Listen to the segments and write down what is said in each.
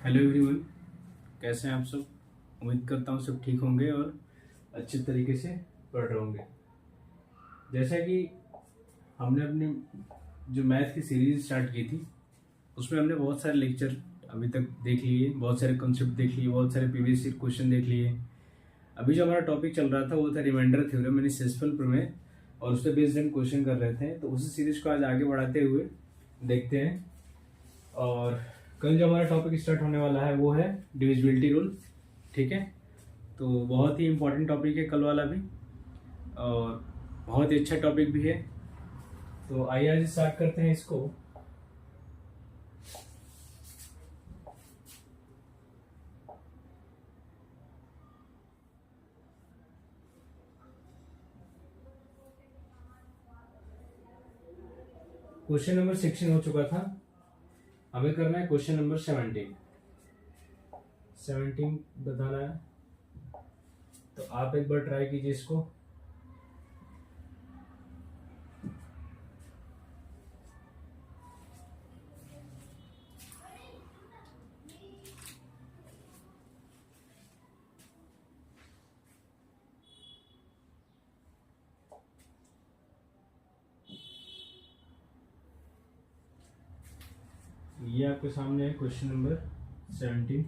Hello everyone. कैसे हैं आप सब। उम्मीद करता हूँ सब ठीक होंगे और अच्छे तरीके से पढ़ रहे होंगे। जैसा कि हमने अपनी जो मैथ की सीरीज स्टार्ट की थी उसमें हमने बहुत सारे लेक्चर अभी तक देख लिए, बहुत सारे कॉन्सेप्ट देख लिए, बहुत सारे प्रीवियस ईयर क्वेश्चन देख लिए। अभी जो हमारा टॉपिक चल रहा था वो था रिमाइंडर थ्योरम यानी सेसफल प्रमेय, और उस पर बेस्ड हम क्वेश्चन कर रहे थे। तो उसी सीरीज को आज आगे बढ़ाते हुए देखते हैं। और कल जो हमारा टॉपिक स्टार्ट होने वाला है वो है डिविजिबिलिटी रूल। ठीक है, तो बहुत ही इम्पोर्टेंट टॉपिक है कल वाला भी, और बहुत ही अच्छा टॉपिक भी है। तो आइए आज स्टार्ट करते हैं इसको। क्वेश्चन नंबर 16 हो चुका था, हमें करना है क्वेश्चन नंबर 17 बताना है। तो आप एक बार ट्राई कीजिए इसको। ये आपके सामने है क्वेश्चन नंबर 17।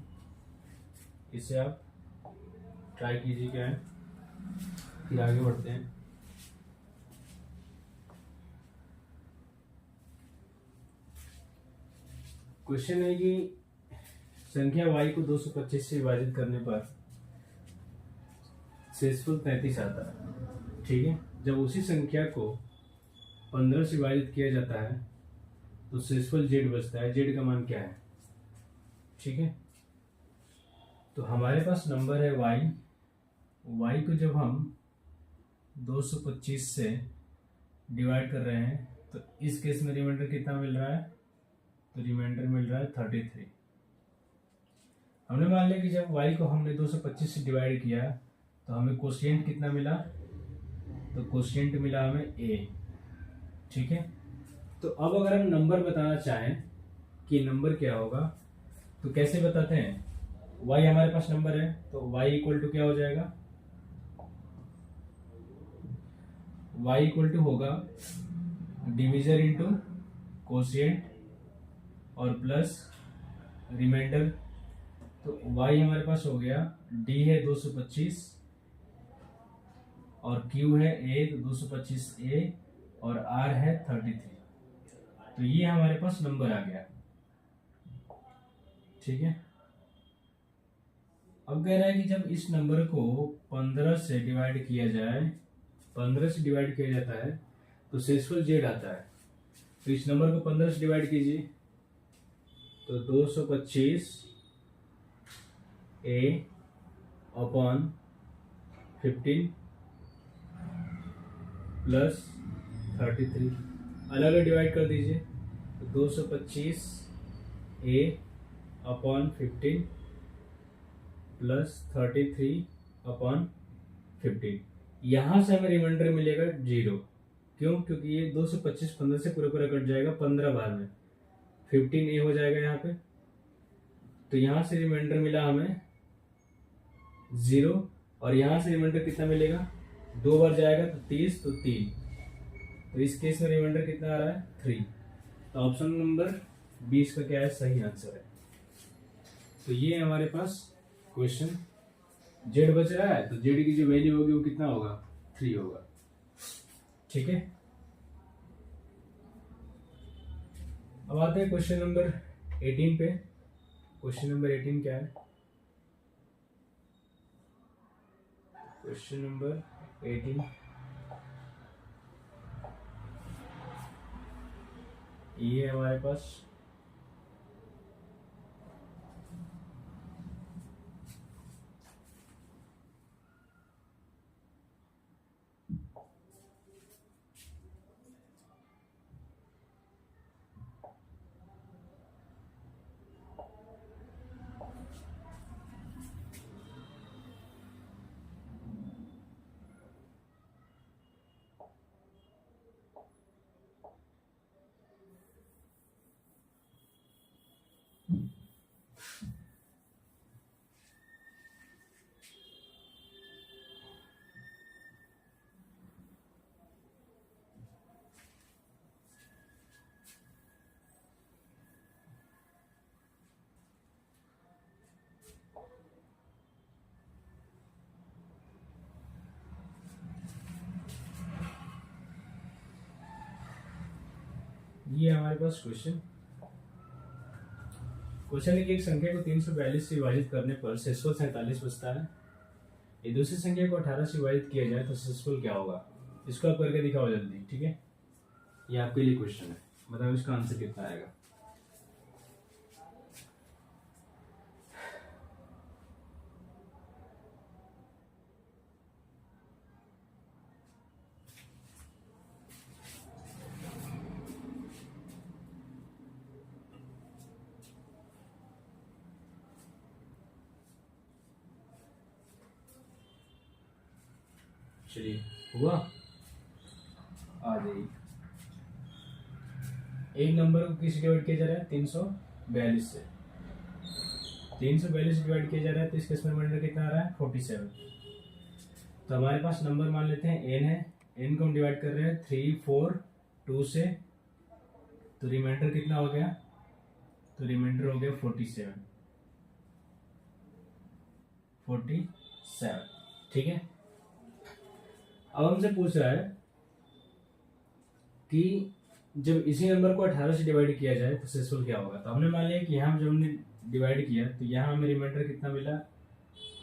इसे आप ट्राई कीजिए क्या है, फिर आगे बढ़ते हैं। क्वेश्चन है कि संख्या y को 225 से विभाजित करने पर शेषफल 33 आता है। ठीक है, जब उसी संख्या को 15 से विभाजित किया जाता है तो शेषफल z बचता है। z का मान क्या है? ठीक है, तो हमारे पास नंबर है y को जब हम 225 से डिवाइड कर रहे हैं तो इस केस में रिमाइंडर कितना मिल रहा है? तो रिमाइंडर मिल रहा है 33। हमने मान लिया कि जब y को हमने 225 से डिवाइड किया तो हमें कोशिएंट कितना मिला? तो कोशिएंट मिला हमें a। ठीक है, तो अब अगर हम नंबर बताना चाहें कि नंबर क्या होगा तो कैसे बताते हैं? y हमारे पास नंबर है तो y इक्वल टू क्या हो जाएगा? y इक्वल टू होगा डिविजर इंटू कोशिएंट और प्लस रिमाइंडर। तो y हमारे पास हो गया, d है 225 और q है a, तो 225a और r है 33। तो ये हमारे पास नंबर आ गया। ठीक है, अब कह रहा है कि जब इस नंबर को 15 से डिवाइड किया जाए, 15 से डिवाइड किया जाता है तो शेषफल z आता है। तो इस नंबर को 15 से डिवाइड कीजिए तो 225 a अपॉन 15 प्लस 33, अलग अलग डिवाइड कर दीजिए तो 225 a अपॉन 15 प्लस 33 अपॉन 15। यहाँ से हमें रिमाइंडर मिलेगा 0। क्यों? क्योंकि ये 225 15 से पूरा पूरा कट जाएगा 15 बार में, 15a हो जाएगा यहाँ पे। तो यहाँ से रिमाइंडर मिला हमें 0, और यहाँ से रिमाइंडर कितना मिलेगा? 2 बार जाएगा तो 30, तो 3। तो इस केस में रिमाइंडर कितना आ रहा है? 3। तो ऑप्शन नंबर 20 का क्या है? सही आंसर है। तो ये हमारे पास क्वेश्चन। जेड बच रहा है तो जेड की जो वैल्यू होगी वो कितना होगा? 3 होगा। ठीक है, अब आते हैं क्वेश्चन नंबर 18 पे। क्वेश्चन नंबर 18 क्या है? क्वेश्चन नंबर 18 ये हमारे पास ये हमारे पास क्वेश्चन है कि एक संख्या को 342 से विभाजित करने पर शेषफल 47 बचता है। ये दूसरी संख्या को 18 से विभाजित किया जाए तो शेषफल क्या होगा? इसको आप करके दिखाओ जल्दी, ठीक है। ये आपके लिए क्वेश्चन है, बताओ इसका आंसर कितना आएगा। चलिए, हुआ? आ जाइए। एक नंबर को किस डिवाइड किया जा रहा है? 342 से। 342 डिवाइड किया जा रहा है तो इसका स्मॉल रिमाइंडर कितना आ रहा है? 47। तो हमारे पास नंबर मान लेते हैं n है। n को हम डिवाइड कर रहे हैं 3, 4, 2 से। तो रिमाइंडर कितना हो गया? तो रिमाइंडर हो गया 47। ठीक है। अब हमसे पूछ रहा है कि जब इसी नंबर को 18 से डिवाइड किया जाए तो शेषफल क्या होगा। तो हमने मान लिया कि यहाँ जब हमने डिवाइड किया तो यहाँ हमें रिमाइंडर कितना मिला?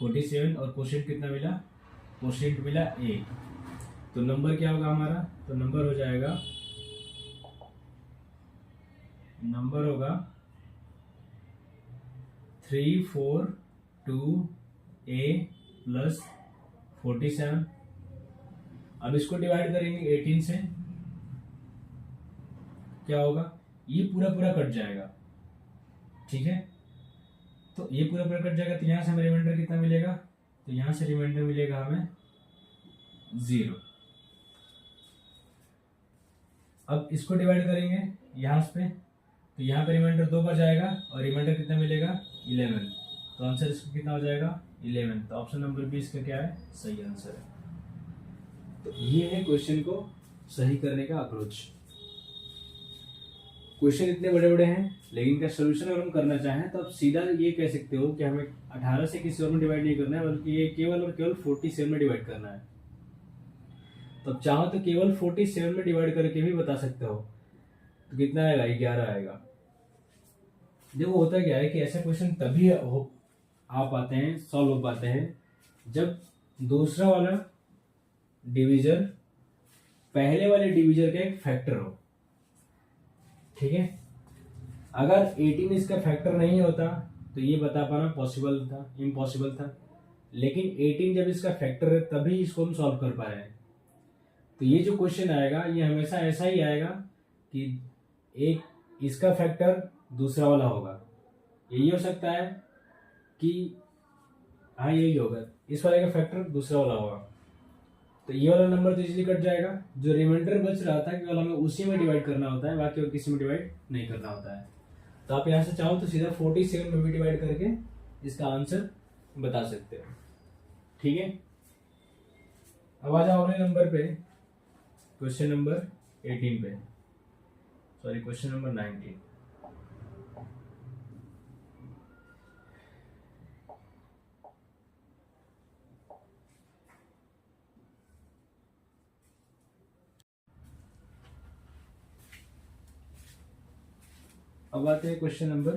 47 और कोशेंट कितना मिला? कोशेंट मिला 1। तो नंबर क्या होगा हमारा? तो नंबर हो जाएगा, नंबर होगा 342a प्लस 47। अब इसको डिवाइड करेंगे 18 से, क्या होगा? ये पूरा पूरा कट जाएगा, ठीक है। तो ये पूरा पूरा कट जाएगा तो यहां से हमें रिमाइंडर कितना मिलेगा? तो यहां से रिमाइंडर मिलेगा हमें 0। अब इसको डिवाइड करेंगे यहां पे, तो यहाँ पे रिमाइंडर 2 पर जाएगा और रिमाइंडर कितना मिलेगा? 11। तो आंसर इसका कितना हो जाएगा? 11। तो ऑप्शन नंबर बी इसका क्या है? सही आंसर है। तो ये है क्वेश्चन को सही करने का अप्रोच। क्वेश्चन इतने बड़े बड़े हैं लेकिन इनका सोल्यूशन अगर हम करना चाहें तो आप सीधा ये कह सकते हो कि हमें 18 से किसी और में डिवाइड नहीं करना है, बल्कि ये केवल और केवल 47 में डिवाइड करना है। तो अब चाहो तो केवल 47 में डिवाइड करके भी बता सकते हो। तो कितना आएगा? 11 आएगा। देखो होता क्या है कि ऐसे क्वेश्चन तभी आ पाते हैं, सॉल्व हो पाते हैं, जब दूसरा वाला डिवीजर पहले वाले डिवीजर का एक फैक्टर हो, ठीक है। अगर 18 इसका फैक्टर नहीं होता तो ये बता पाना पॉसिबल था, इम्पॉसिबल था। लेकिन 18 जब इसका फैक्टर है तभी इसको हम सॉल्व कर पा रहे हैं। तो ये जो क्वेश्चन आएगा ये हमेशा ऐसा ही आएगा कि एक इसका फैक्टर दूसरा वाला होगा। यही हो सकता है कि हाँ यही होगा, इस वाले का फैक्टर दूसरा वाला होगा। तो ये वाला नंबर तो इजीली कट जाएगा। जो रिमाइंडर बच रहा था केवल हमें उसी में डिवाइड करना होता है, बाकी और किसी में डिवाइड नहीं करना होता है। तो आप यहाँ से चाहो तो सीधा 47 में भी डिवाइड करके इसका आंसर बता सकते हो, ठीक है। अब आ जाओ अगले नंबर पे, क्वेश्चन नंबर 18 पे, सॉरी क्वेश्चन नंबर 19। अब आते हैं क्वेश्चन नंबर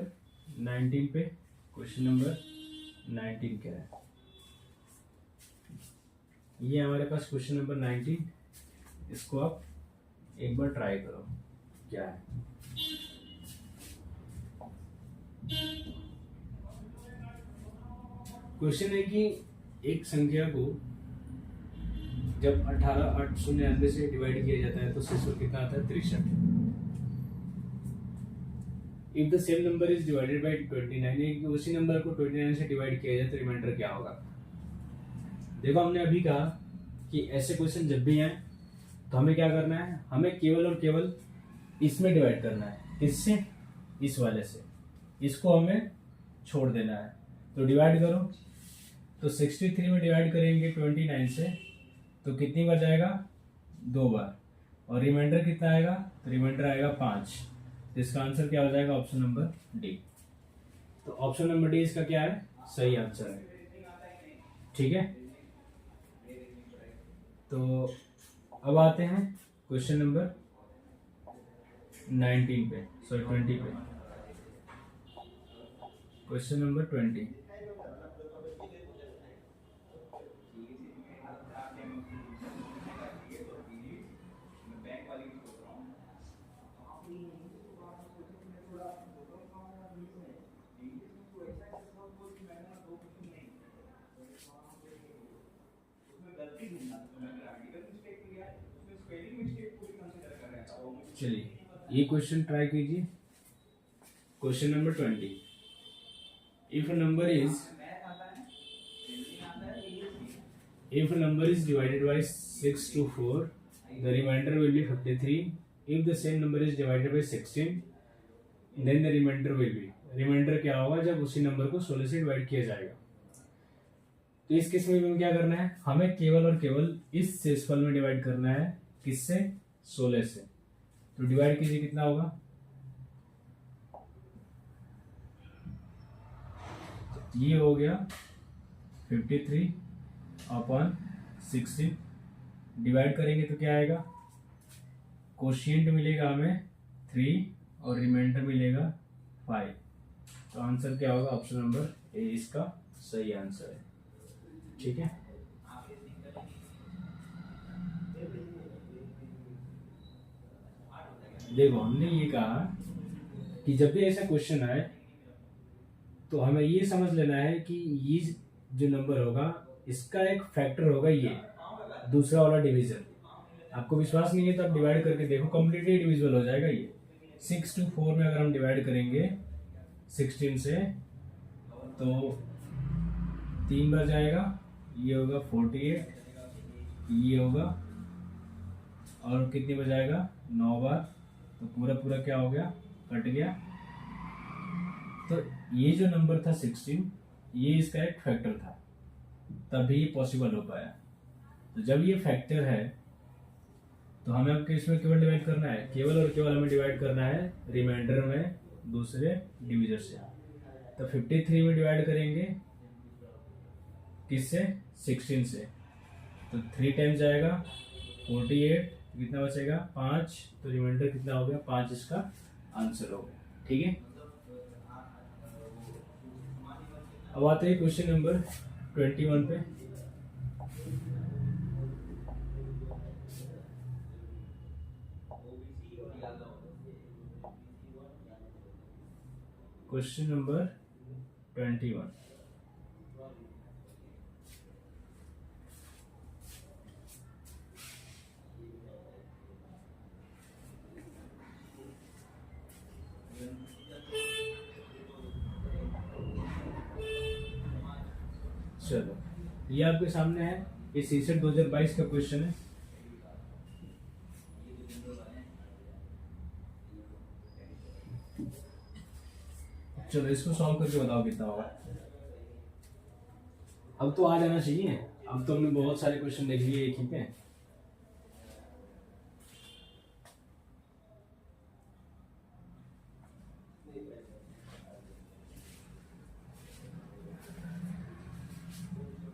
19 पे। क्वेश्चन नंबर 19 क्या है? ये हमारे पास क्वेश्चन नंबर 19। इसको आप एक बार ट्राई करो क्या है। क्वेश्चन है कि एक संख्या को जब 18 से डिवाइड किया जाता है तो शेषफल कितना आता है? 63। If the same number is divided by 29, उसी नंबर को 29 से डिवाइड किया जाए तो रिमाइंडर क्या होगा? देखो हमने अभी कहा कि ऐसे क्वेश्चन जब भी आए तो हमें क्या करना है? हमें केवल और केवल इसमें डिवाइड करना है। किससे? इस वाले से। इसको हमें छोड़ देना है। तो डिवाइड करो, तो 63 में डिवाइड करेंगे 29 से तो कितनी बार जाएगा? 2 बार। और रिमाइंडर कितना आएगा? तो रिमाइंडर आएगा 5। तो इसका आंसर क्या हो जाएगा? Option number D. तो ऑप्शन नंबर डी इसका क्या है? सही आंसर है, ठीक है। तो अब आते हैं क्वेश्चन नंबर 19 पे, सॉरी 20 पे। Question number 20। चलिए ये क्वेश्चन ट्राई कीजिए। Question number 20। If a number is divided by 6 to 4, the remainder will be 53. If the same number is divided by 16, then the remainder will be, remainder क्या होगा जब उसी number को 16 से divide किया जाएगा। तो इस केस में हमें क्या करना है, हमें केवल और केवल इस शेषफल में डिवाइड करना है। किससे? 16 से। तो डिवाइड कीजिए, कितना होगा? ये हो गया 53/16। डिवाइड करेंगे तो क्या आएगा? कोशिएंट मिलेगा हमें 3 और रिमाइंडर मिलेगा 5। तो आंसर क्या होगा? ऑप्शन नंबर ए इसका सही आंसर है। ठीक है, देखो हमने ये कहा कि जब भी ऐसा क्वेश्चन आए तो हमें ये समझ लेना है कि ये जो नंबर होगा इसका एक फैक्टर होगा, ये दूसरा वाला डिवीजन। आपको विश्वास नहीं है तो आप डिवाइड करके देखो, कंप्लीटली डिविजिबल हो जाएगा ये। 6 to 4 में अगर हम डिवाइड करेंगे 16 से तो 3 बार जाएगा, ये होगा 48, ये होगा और कितनी बार जाएगा? 9 बार। तो पूरा पूरा क्या हो गया? कट गया। तो ये जो नंबर था 16, ये इसका एक फैक्टर था, तभी ये पॉसिबल हो पाया। तो जब ये फैक्टर है तो हमें अब इसमें केवल डिवाइड करना है, केवल और केवल हमें डिवाइड करना है रिमाइंडर में दूसरे डिविजर से। तो 53 में डिवाइड करेंगे किससे? 16 से। तो 3 टाइम्स जाएगा 48, कितना बचेगा? 5। तो रिमाइंडर कितना हो गया? 5 इसका आंसर हो गया। ठीक है, अब आते हैं क्वेश्चन नंबर 21 पे। Question number 21। चलो ये आपके सामने है, ये सीसेट 2022 का क्वेश्चन है। चलो इसको सॉल्व करके बताओ कितना होगा। अब तो आ जाना चाहिए, अब तो हमने बहुत सारे क्वेश्चन देख लिए एक ही पे।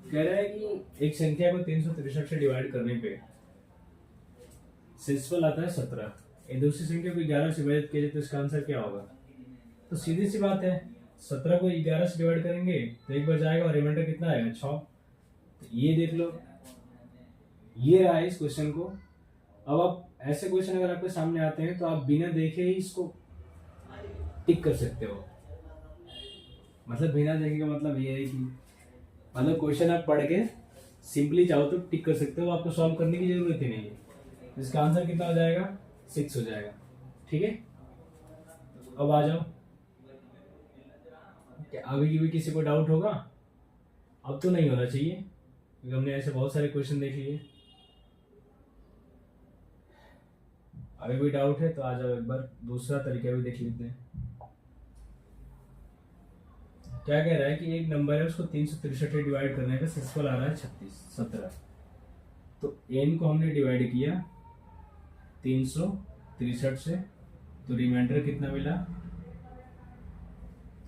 कह रहा है कि एक संख्या को 363 से डिवाइड करने पे शेषफल आता है 17। एक दूसरी संख्या को 11 से विभाजित किया जाए तो इसका आंसर क्या होगा? तो सीधी सी बात है, 17 को 11 से डिवाइड करेंगे तो एक बार जाएगा और रिमाइंडर कितना आएगा? 6। तो ये देख लो, ये रहा है इस क्वेश्चन को। अब आप ऐसे क्वेश्चन अगर आपके सामने आते हैं तो आप बिना देखे ही इसको टिक कर सकते हो। मतलब बिना देखे का मतलब ये है कि मतलब क्वेश्चन आप पढ़ के सिंपली चाहो तो टिक कर सकते हो, आपको सॉल्व करने की जरूरत ही नहीं है। इसका आंसर कितना हो जाएगा? 6 हो जाएगा। ठीक है, अब आ जाओ, क्या अभी भी किसी को डाउट होगा? अब तो नहीं होना चाहिए क्योंकि हमने ऐसे बहुत सारे क्वेश्चन देख लिए। अभी भी डाउट है तो आ जाओ, एक बार दूसरा तरीका भी देख लेते हैं। क्या कह रहा है कि एक नंबर है उसको 363 से डिवाइड करने का शेषफल आ रहा है 17। तो n को हमने डिवाइड किया 363 से, तो रिमाइंडर कितना मिला?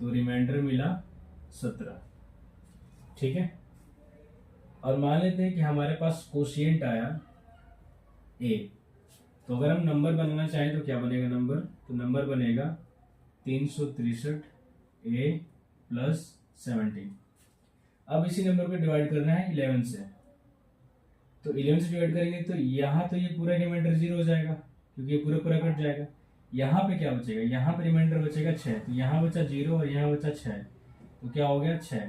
तो रिमाइंडर मिला 17। ठीक है, और मान लेते हैं कि हमारे पास कोशिएंट आया a, तो अगर हम नंबर बनाना चाहें तो क्या बनेगा नंबर, तो नंबर बनेगा 363 A प्लस 17। अब इसी नंबर को डिवाइड करना है 11 से, तो 11 से डिवाइड करेंगे तो यहाँ तो ये पूरा रिमाइंडर 0 हो जाएगा क्योंकि ये पूरा पूरा कट जाएगा। यहाँ पे क्या बचेगा, यहाँ पे रिमाइंडर बचेगा 6, तो यहाँ बचा 0 और यहाँ बचा 6, तो क्या हो गया 6।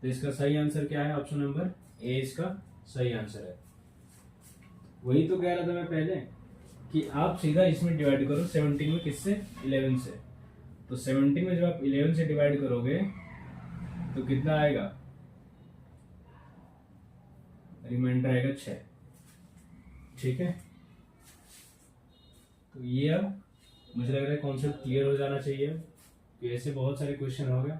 तो इसका सही आंसर क्या है, ऑप्शन नंबर ए इसका सही आंसर है। वही तो कह रहा था मैं पहले कि आप सीधा इसमें डिवाइड करो 17 में, किससे, 11 से। तो 17 में जब आप 11 से डिवाइड करोगे तो कितना आएगा, रिमाइंडर आएगा 6। ठीक है, तो ये अब मुझे लग रहा है कॉन्सेप्ट क्लियर हो जाना चाहिए। तो ऐसे बहुत सारे क्वेश्चन हो गए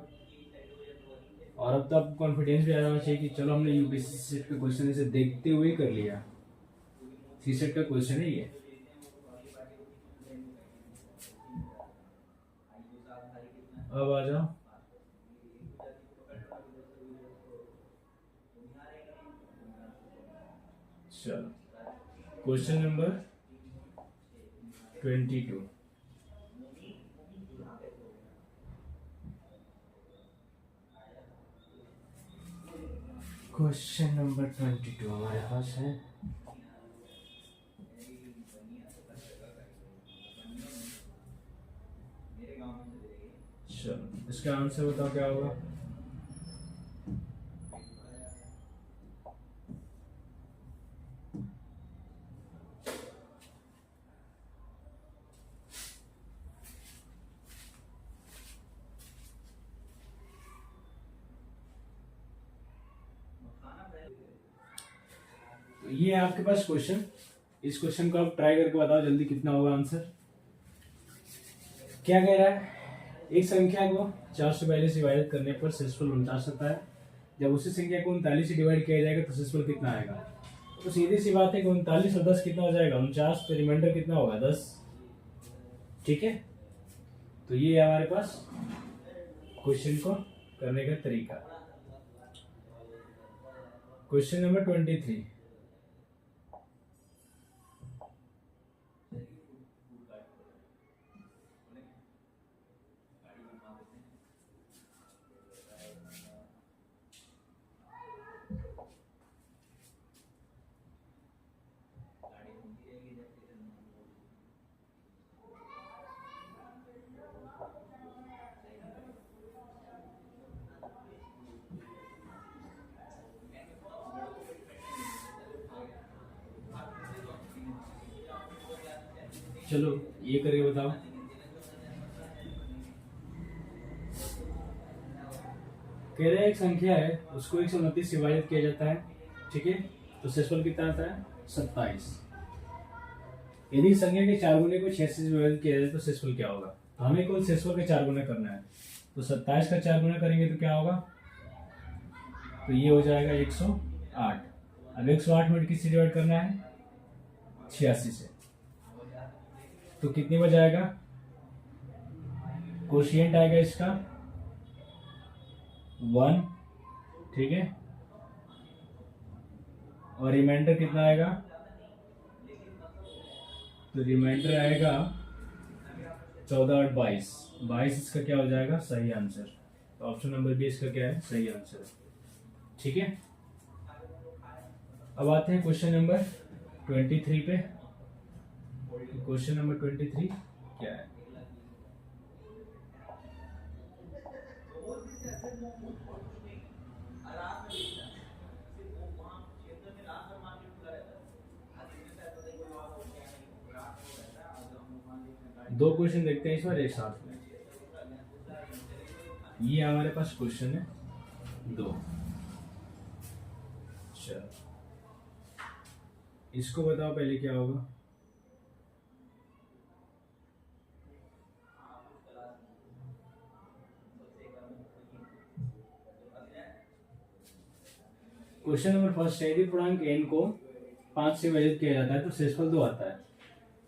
और अब तो आपको कॉन्फिडेंस भी आ जाना चाहिए कि चलो हमने यूपीएससी सेट का क्वेश्चन इसे देखते हुए कर लिया। सी सेट का क्वेश्चन है ये। अब आ जाओ चलो क्वेश्चन नंबर 22। क्वेश्चन नंबर 22 हमारे पास है। चलो इसका आंसर बताओ क्या होगा। तो ये है आपके पास क्वेश्चन। इस क्वेश्चन को आप ट्राई करके बताओ जल्दी कितना होगा आंसर। क्या कह रहा है, एक संख्या को 442 से डिवाइड करने पर शेषफल 49 आता है। जब उसी संख्या को 39 से डिवाइड किया जाएगा तो शेषफल कितना आएगा। तो सीधी सी बात है कि 39 और 10 कितना हो जाएगा, 49, तो रिमाइंडर कितना होगा 10। ठीक है, तो ये है हमारे पास क्वेश्चन को करने का तरीका। Question number 23। चलो ये करके बताओ। कह रहे एक संख्या है उसको 129 से विभाजित किया जाता है। ठीक है, तो शेषफल कितना आता है 27। यदि संख्या के 4 गुने को 6 से विभाजित किया जाए तो शेषफल क्या होगा। तो हमें केवल शेषफल का 4 गुना करना है। तो 27 का 4 गुना करेंगे तो क्या होगा, तो ये हो जाएगा 108। अब 108 में किससे डिवाइड करना है, 86 से। तो कितनी बच जाएगा, कोशिएंट आएगा इसका 1। ठीक है, और रिमाइंडर कितना आएगा, तो रिमाइंडर आएगा 14 और 22। 22 इसका क्या हो जाएगा सही आंसर। तो ऑप्शन नंबर बी इसका क्या है सही आंसर। ठीक है, अब आते हैं क्वेश्चन नंबर 23 पे। क्वेश्चन नंबर 23 क्या है, दो क्वेश्चन देखते हैं इस बार एक साथ में। ये हमारे पास क्वेश्चन है 2। चलो इसको बताओ पहले क्या होगा। क्वेश्चन नंबर फर्स्ट है, यदि पूर्णांक n को 5 से विभाजित किया जाता है तो शेषफल 2 आता है।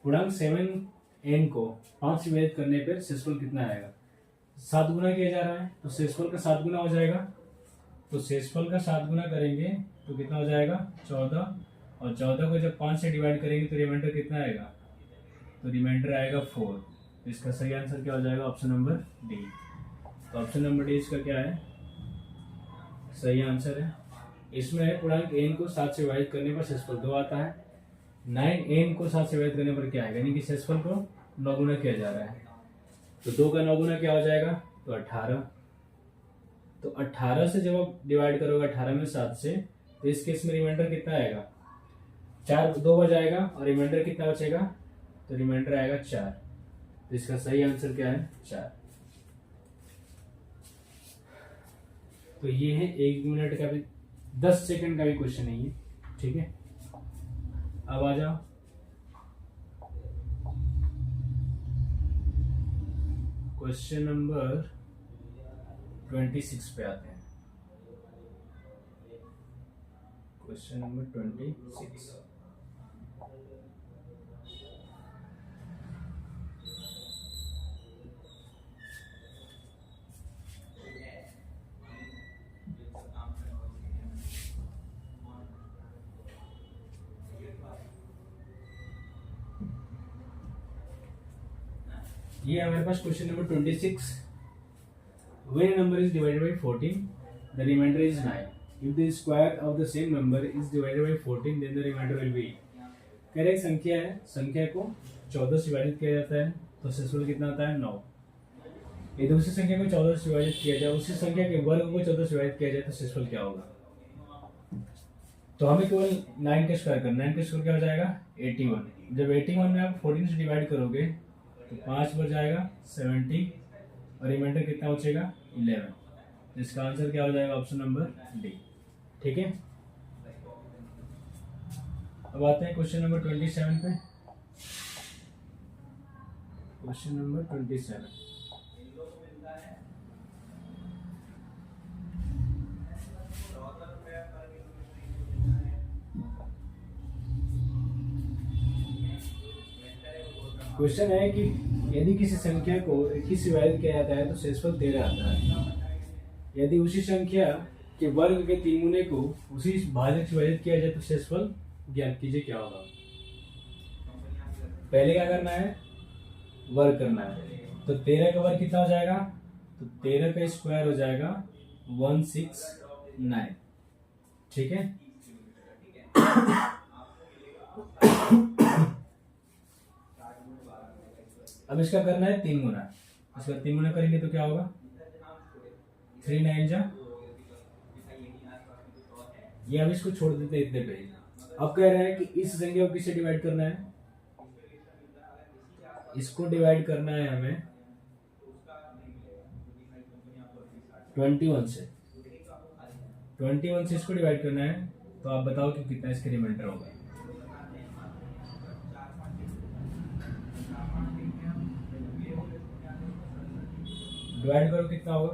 पूर्णांक 7n को 5 से विभाजित करने पर शेषफल कितना आएगा। 7 गुना किया जा रहा है तो शेषफल का 7 गुना हो जाएगा। तो शेषफल का 7 गुना करेंगे तो कितना हो जाएगा 14, और 14 को जब 5 से डिवाइड करेंगे तो रिमाइंडर कितना आएगा तो रिमाइंडर आएगा 4। तो इसका सही आंसर क्या हो जाएगा? Option number D. तो ऑप्शन नंबर डी इसका क्या है? सही आंसर है। इसमें पूर्णांक n को 7 से विभाजित करने पर शेषफल 2 आता है। 9n को 7 से विभाजित करने पर क्या आएगा? यानी कि शेषफल को 9 गुना किया जा रहा है। तो 2 का 9 गुना क्या हो जाएगा? तो 18। तो 18 से जब आप डिवाइड करोगे 18 में 7 से, तो इस केस में रिमाइंडर कितना आएगा? 4 2 बार जाएगा और रिमाइंडर कितना बचेगा? तो रिमाइंडर आएगा 4। तो इसका सही आंसर क्या है? 4। तो ये है 1 मिनट का भी 10 सेकंड का भी क्वेश्चन है ये। ठीक है, अब आ जाओ क्वेश्चन नंबर 26 पे आते हैं। Question number 26। ये हमारे पास question number 26। When a number is divided by 14, the remainder is 9. If the square of the same number is divided by 14, then the remainder will be 8. कह रहे संख्या है, संख्या को 14 से विभाजित किया जाता है तो शेषफल कितना आता है? 9। यदि उसी संख्या को 14 से विभाजित किया जाए, उसी संख्या के वर्ग को 14 से विभाजित किया जाए तो शेषफल क्या होगा? तो हमें केवल 9 का स्क्वायर करना है। 9 का स्क्वायर क्या हो जाएगा? 81। जब 81 में आप 14 से डिवाइड करोगे तो 5 बच जाएगा 70 और रिमाइंडर कितना बचेगा? 11। इसका आंसर क्या हो जाएगा? Option number D. ठीक है, अब आते हैं क्वेश्चन नंबर 27 पे। Question number 27। क्वेश्चन है कि यदि किसी संख्या को 21 से विभाजित किया जाता है तो शेषफल 13 आता है। यदि उसी संख्या के वर्ग के 3 गुने को उसी भाजक से विभाजित किया जाए तो शेषफल ज्ञात कीजिए क्या होगा? पहले क्या करना है? वर्ग करना है। तो 13 का वर्ग कितना हो जाएगा? तो 13 का स्क्वायर हो जाएगा 169। ठीक है, अब इसका करना है 3 गुना। इसका 3 गुना करेंगे तो क्या होगा? 3 9 जा, ये अब इसको छोड़ देते हैं इतने पे। अब कह रहे हैं कि इस संख्या को किससे डिवाइड करना है? इसको डिवाइड करना है हमें 21 से। 21 से इसको डिवाइड करना है। तो आप बताओ कि कितना इसके रिमाइंडर होगा? डिवाइड करो कितना होगा?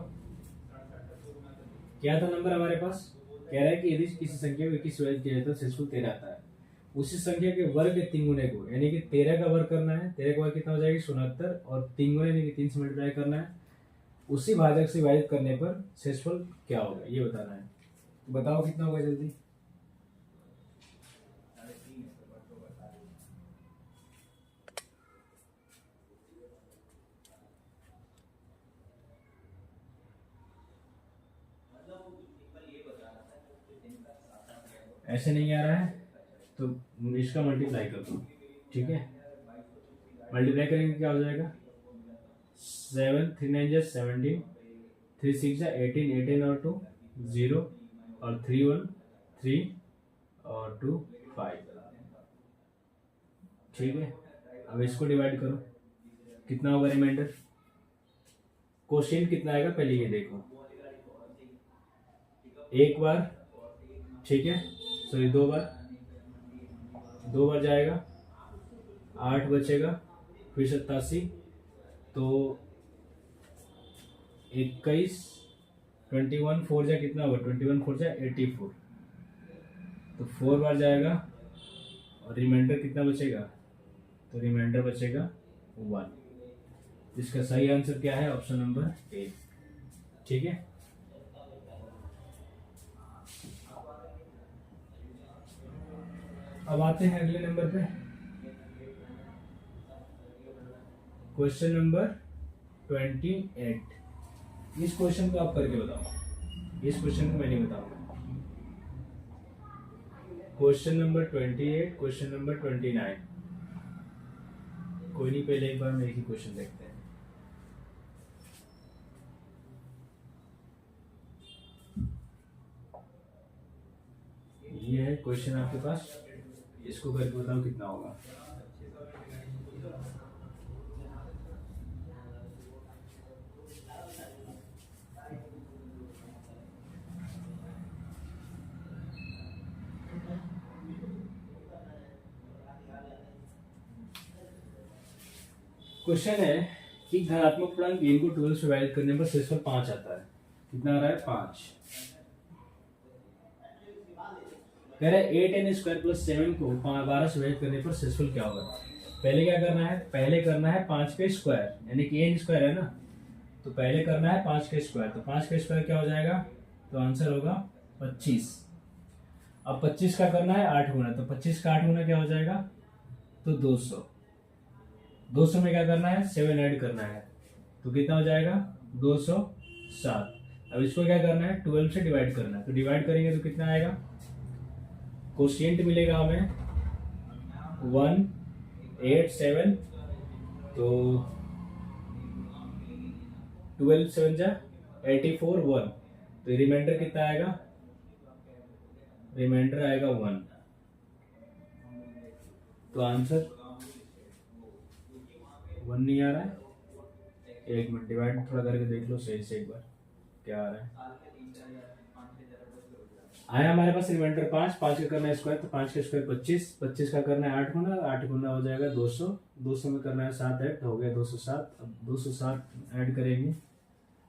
क्या था नंबर हमारे पास? कह रहा है कि यदि किसी संख्या को 21 से विभाजित किया जाए तो शेषफल 13 आता है। उसी संख्या के वर्ग के 3 गुने को, यानी कि 13 का वर्ग करना है। 13 का वर्ग कितना हो जाएगा? 69 और 3 गुने यानी कि 3 से मल्टीप्लाई करना है। उसी भाजक से विभाजित करने पर शेषफल क्या होगा ये बताना है। तो बताओ कितना होगा जल्दी? ऐसे नहीं आ रहा है तो इसका मल्टीप्लाई कर दो। ठीक है, मल्टीप्लाई करेंगे क्या हो जाएगा? 7 3 9 जा 17, 3 6 जा 18, 18 और 2 0 और 3 1 3 और 2 5। ठीक है, अब इसको डिवाइड करो कितना होगा रिमाइंडर? क्वेश्चन कितना आएगा पहले ये देखो। एक बार, ठीक है, सॉरी 2 बार, 2 बार जाएगा 8 बचेगा, फिर 87 तो 21, 21 4 जा कितना होगा? 21 4 जा 84 तो 4 बार जाएगा और रिमाइंडर कितना बचेगा? तो रिमाइंडर बचेगा 1। इसका सही आंसर क्या है? Option number A. ठीक है, अब आते हैं अगले नंबर पे। Question number 28। इस क्वेश्चन को आप करके बताओ, इस क्वेश्चन को मैं नहीं बताऊंगा। Question number 28, question number 29। कोई नहीं, पहले एक बार हम एक ही क्वेश्चन देखते हैं। ये है क्वेश्चन आपके पास, इसको करके बताओ कितना होगा। क्वेश्चन है कि धनात्मक पूर्णांक n को 12 से विभाजित करने पर शेषफल 5 आता है। कितना आ रहा है? 5। कह रहा है 8n स्क्वायर प्लस 7 को 12 से विभाजित करने पर शेषफल क्या होगा। पहले क्या करना है? पहले करना है 5 का स्क्वायर, यानी कि n स्क्वायर है ना, तो पहले करना है 5 का स्क्वायर। तो 5 का स्क्वायर क्या हो जाएगा? तो आंसर होगा 25। अब 25 का करना है 8 गुना, तो 25 का 8 गुना क्या हो जाएगा? तो 200। 200 में क्या करना है? 7 ऐड करना है, तो कितना हो जाएगा? 207। अब इसको क्या करना है? 12 से डिवाइड करना है, तो डिवाइड करेंगे तो कितना आएगा? कोशिएंट मिलेगा हमें 187, तो 12 7 जा 84 1, तो रिमाइंडर कितना आएगा? रिमाइंडर आएगा 1। तो आंसर 1 नहीं आ रहा है। एक मिनट, डिवाइड थोड़ा करके देख लो सही से एक बार क्या आ रहा है। आया हमारे पास रिमाइंडर 5 का करना है स्क्वायर, तो 5 का स्क्वायर 25, 25 का करना है 8 गुना, 8 गुना हो जाएगा 200, 200 में करना है 7 ऐड, हो गया 207। अब 207 ऐड करेंगे,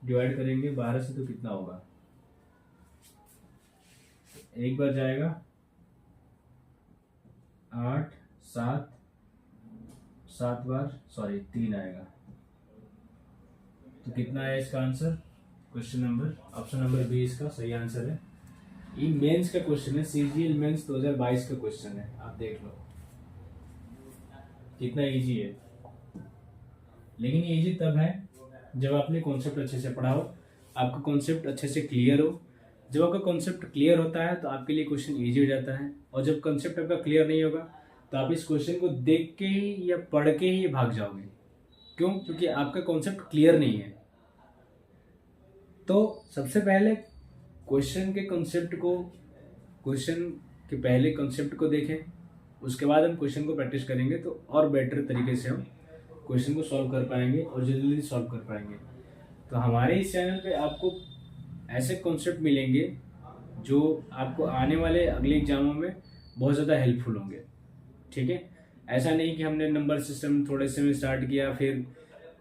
डिवाइड करेंगे 12 से, तो कितना होगा? एक बार जाएगा 8 7, 7 बार 3 आएगा, तो कितना है इसका answer? Question number option number B इसका सही आंसर है। ये मेंस का क्वेश्चन है, सीजीएल मेंस 2022 का क्वेश्चन है, आप देख लो कितना इजी है। लेकिन ये इजी तब है जब आपने कॉन्सेप्ट अच्छे से पढ़ा हो, आपका कॉन्सेप्ट अच्छे से क्लियर हो। जब आपका कॉन्सेप्ट क्लियर होता है तो आपके लिए क्वेश्चन इजी हो जाता है, और जब कॉन्सेप्ट आपका क्लियर नहीं होगा तो आप इस क्वेश्चन को देख के ही या पढ़ के ही भाग जाओगे। क्यों? क्योंकि आपका कॉन्सेप्ट क्लियर नहीं है। तो सबसे पहले क्वेश्चन के कॉन्सेप्ट को, क्वेश्चन के पहले कॉन्सेप्ट को देखें, उसके बाद हम क्वेश्चन को प्रैक्टिस करेंगे, तो और बेटर तरीके से हम क्वेश्चन को सॉल्व कर पाएंगे और जल्दी सॉल्व कर पाएंगे। तो हमारे इस चैनल पे आपको ऐसे कॉन्सेप्ट मिलेंगे जो आपको आने वाले अगले एग्जामों में बहुत ज़्यादा हेल्पफुल होंगे। ठीक है, ऐसा नहीं कि हमने नंबर सिस्टम थोड़े से में स्टार्ट किया, फिर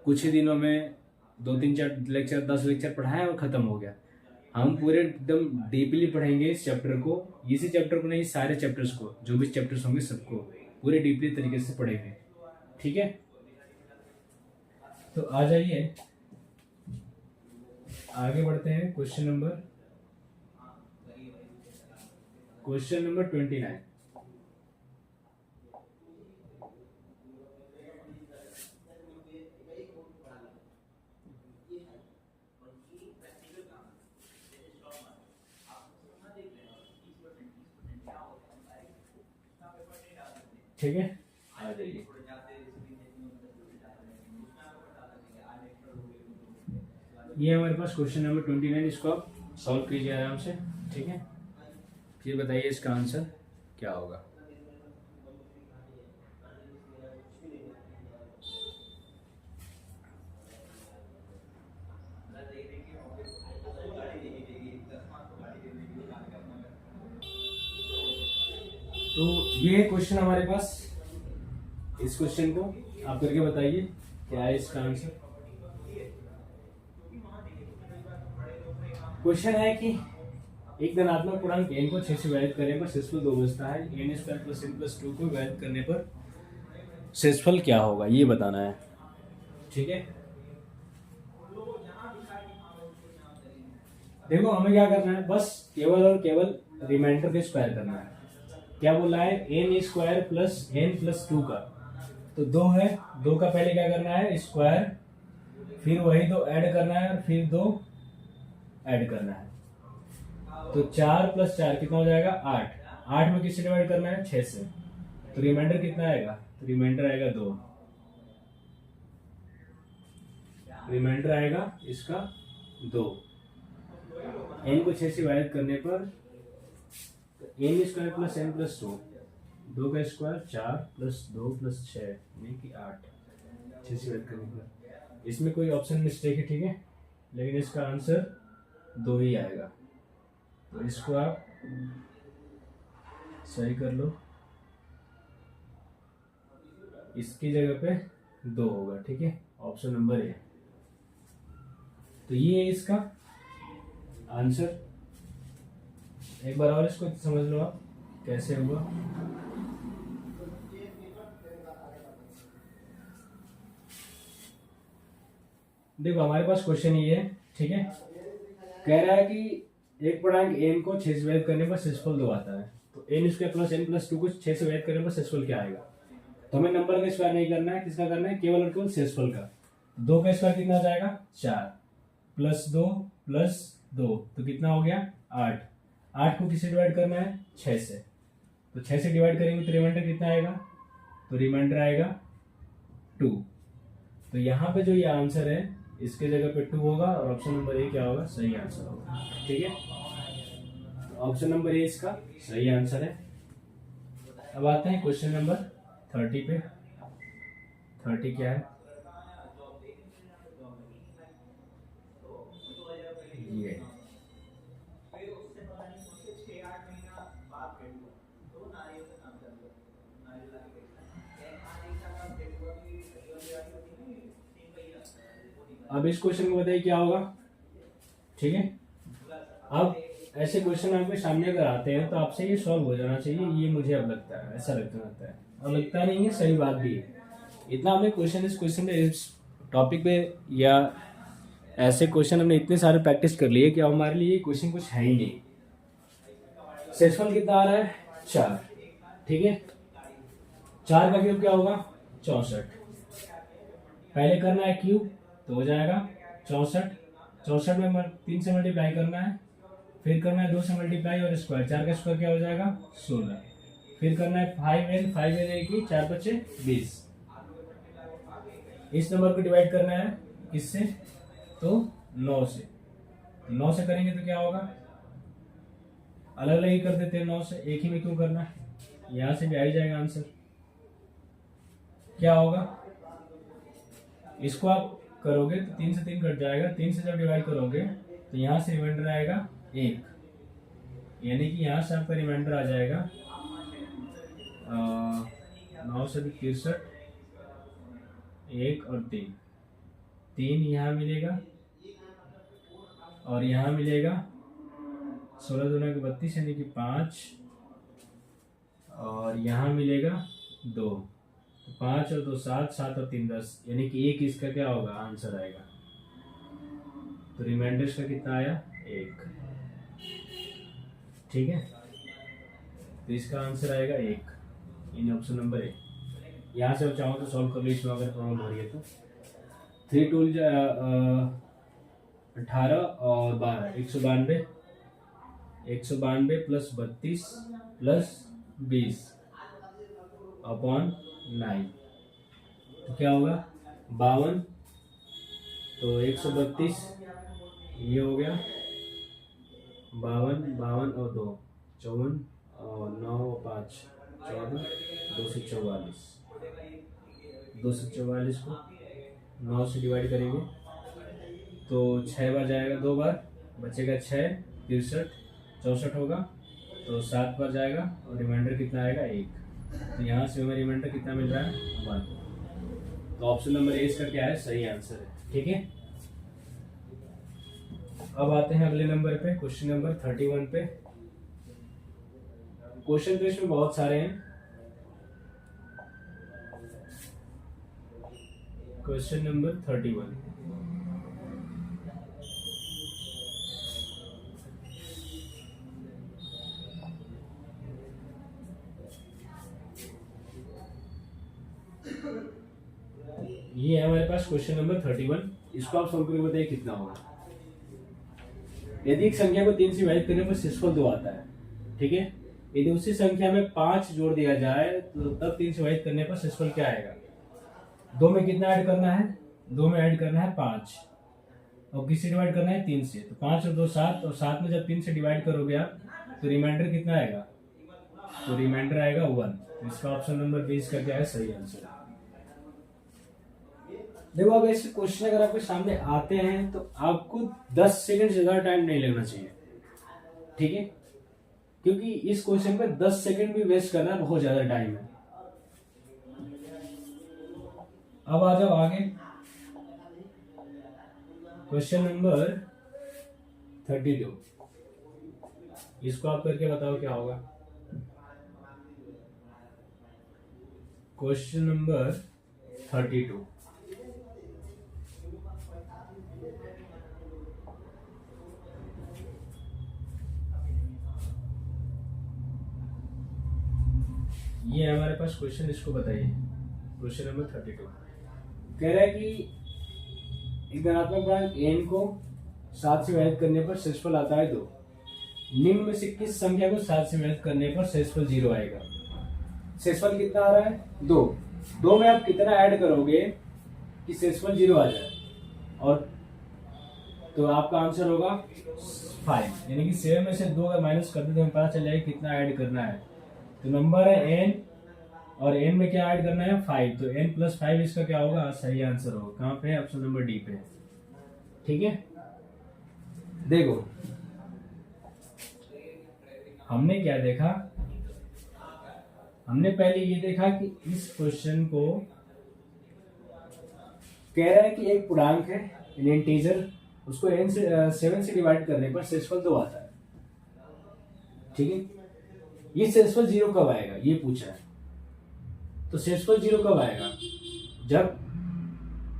कुछ ही दिनों में 2-3-4 लेक्चर 10 लेक्चर पढ़ाए और ख़त्म हो गया। हम पूरे एकदम डीपली पढ़ेंगे इस चैप्टर को, इसी चैप्टर को नहीं, सारे चैप्टर्स को, जो भी चैप्टर्स होंगे सबको पूरे डीपली तरीके से पढ़ेंगे। ठीक है, तो आ जाइए आगे बढ़ते हैं। Question number 29। ठीक है, आ जाइए। ये हमारे पास क्वेश्चन नंबर 29, इसको आप सॉल्व कीजिए आराम से। ठीक है, फिर बताइए इसका आंसर क्या होगा। तो ये है क्वेश्चन हमारे पास। इस क्वेश्चन को आप करके बताइए क्या है इसका आंसर। क्वेश्चन है कि एक धनात्मक पूर्णांक n को 6 से विभाजित करने पर शेषफल 2 बचता है। n square plus n plus 2 को विभाजित करने पर शेषफल क्या होगा, ये बताना है। ठीक है, देखो हमें क्या करना है, बस केवल और केवल रिमाइंडर के स्क्वायर करना है। क्या बोला है? n square plus n plus 2 का, तो 2 है, 2 का पहले क्या करना है स्क्वायर, फिर वही 2 ऐड करना है और फिर 2 ऐड करना है। तो 4 + 4 कितना हो जाएगा 8। 8 में किससे डिवाइड करना है 6 से। तो रिमाइंडर कितना आएगा, तो रिमाइंडर आएगा 2। रिमाइंडर आएगा इसका 2। n को 6 से डिवाइड करने पर n² + n + 2, 2 का स्क्वायर 4 + 2 + 6 यानी कि 8, 6 से डिवाइड करने पर। इसमें कोई ऑप्शन मिस्टेक है, ठीक है, लेकिन इसका आंसर 2 ही आएगा। तो इसको आप सही कर लो, इसकी जगह पे 2 होगा, ठीक है, ऑप्शन नंबर ए। तो ये है इसका आंसर। एक बार और इसको समझ लो आप कैसे होगा। देखो हमारे पास क्वेश्चन ये है, ठीक है, कह रहा है कि एक पूर्णांक n को 6 से विभाजित करने पर शेषफल 2 आता है। तो n² + n + 2 को 6 से विभाजित करने पर शेषफल क्या आएगा। तो हमें नंबर का स्क्वायर नहीं करना है, किसका करना है, केवल और केवल शेषफल का। 2 का स्क्वायर कितना हो जाएगा 4 + 2 + 2 तो कितना हो गया 8। 8 को किससे डिवाइड करना है 6 से। तो 6 से डिवाइड करेंगे तो रिमाइंडर कितना आएगा, तो रिमाइंडर आएगा 2। तो यहाँ पे जो ये आंसर है इसके जगह पे 2 होगा और ऑप्शन नंबर ए क्या होगा, सही आंसर होगा, ठीक है। ऑप्शन नंबर ए इसका सही आंसर है। अब आते हैं क्वेश्चन नंबर 30 पे। 30 क्या है, ये अब इस क्वेश्चन को बताइए क्या होगा, ठीक है। अब ऐसे क्वेश्चन आपके सामने अगर आते हैं तो आपसे ये सॉल्व हो जाना चाहिए, ये मुझे अब लगता है, ऐसा लगता है। अब लगता नहीं है, सही बात भी है। इतना हमने इस क्वेश्चन पे इस टॉपिक पे या ऐसे क्वेश्चन हमने इतने सारे प्रैक्टिस कर लिए कि अब हमारे लिए ये क्वेश्चन कुछ है ही नहीं। शेषफल कितना आ रहा है 4, ठीक है। 4 का क्यूब क्या होगा 64। पहले करना है क्यूब तो हो जाएगा 64। 64 में 3 से मल्टीप्लाई करना है, फिर करना है 2 से मल्टीप्लाई और स्क्वायर। 4 का स्क्वायर क्या हो जाएगा 16। फिर करना है 5n 5n की 4 × 5 = 20। इस नंबर को डिवाइड करना है किससे, तो 9 से। 9 से करेंगे तो क्या होगा, अलग अलग ही कर देते हैं 9 से, एक ही में क्यों करना है, यहां से भी आ ही जाएगा आंसर। क्या होगा, इसको आप करोगे तो 3 से 3 कट जाएगा, 3 से जब डिवाइड करोगे तो यहाँ से रिमाइंडर आएगा 1, यानी कि यहाँ से आपका रिमाइंडर आ जाएगा 9 से 63, 1 और 3, 3 यहाँ मिलेगा और यहाँ मिलेगा 16 दूना के 32 यानी कि 5 और यहाँ मिलेगा 2, 5 और 2 7, 7 और 3 10 यानी कि 1 इसका क्या होगा आंसर आएगा। तो रिमाइंडर इसका कितना आया 1, ठीक है। तो इसका आंसर आएगा 1 इन ऑप्शन नंबर ए। यहाँ से आप चाहो तो सॉल्व कर लो इसमें अगर प्रॉब्लम हो रही है तो। 3 2 18 और 12 192, 192 + 32 + 20 अपॉन 9 तो क्या होगा 52। तो 132 ये हो गया 52, 52 और 2 54 और 9 और 5 14, 244। 244 को 9 से डिवाइड करेंगे तो 6 बार जाएगा, 2 बार बचेगा 6, 63 64 होगा तो 7 बार जाएगा और रिमाइंडर कितना आएगा 1। तो यहाँ से हमें रिमाइंडर कितना मिल रहा है 1। तो ऑप्शन नंबर ए इसका क्या है सही आंसर है, ठीक है। अब आते हैं अगले नंबर पे, क्वेश्चन नंबर 31 पे। क्वेश्चन तो इसमें बहुत सारे हैं। क्वेश्चन नंबर 31, ये है हमारे पास क्वेश्चन नंबर 31। इसको आप सोल्व करके बताइए कितना होगा। यदि एक संख्या को 3 से विभाजित करने पर शेषफल 2 आता है, ठीक है, यदि उसी संख्या में 5 जोड़ दिया जाए तो तब 3 से विभाजित करने पर शेषफल क्या आएगा। 2 में कितना ऐड करना है, 2 में ऐड करना है 5 और किससे डिवाइड करना है 3 से, तो 5 और 2 7, और 7 में जब 3 से डिवाइड करोगे आप तो रिमाइंडर कितना आएगा, तो रिमाइंडर आएगा 1। तो इसका ऑप्शन नंबर 20 का क्या है सही आंसर। देखो अब ऐसे क्वेश्चन अगर आपके सामने आते हैं तो आपको 10 सेकंड से ज्यादा टाइम नहीं लगना चाहिए, ठीक है, क्योंकि इस क्वेश्चन पे 10 सेकंड भी वेस्ट करना बहुत ज्यादा टाइम है। अब आ जाओ आगे, क्वेश्चन नंबर 32। इसको आप करके बताओ क्या होगा। क्वेश्चन नंबर 32, ये है हमारे पास क्वेश्चन, इसको बताइए। क्वेश्चन नंबर 32 कह रहा है कि एक धनात्मक पूर्णांक n को 7 से विभाजित करने पर शेषफल आता है 2। निम्न में से किस संख्या को 7 से विभाजित करने पर शेषफल 0 आएगा। शेषफल कितना आ रहा है 2 में आप कितना ऐड करोगे कि शेषफल 0 आ जाए, और तो आपका आंसर होगा 5, यानी कि 7 में से 2 अगर माइनस कर दे तो हमें पता चल जाएगा कितना ऐड करना है। तो नंबर है n और n में क्या ऐड करना है 5, तो n प्लस 5 इसका क्या होगा सही आंसर होगा। कहाँ पे है, ऑप्शन नंबर डी पे, ठीक है। देखो हमने क्या देखा, हमने पहले ये देखा कि इस क्वेश्चन को कह रहा है कि एक पूर्णांक है इंटीजर, उसको n से 7 से डिवाइड करने पर शेषफल 2 आता है, ठीक है। ये शेषफल 0 कब आएगा ये पूछा है, तो शेषफल 0 कब आएगा, जब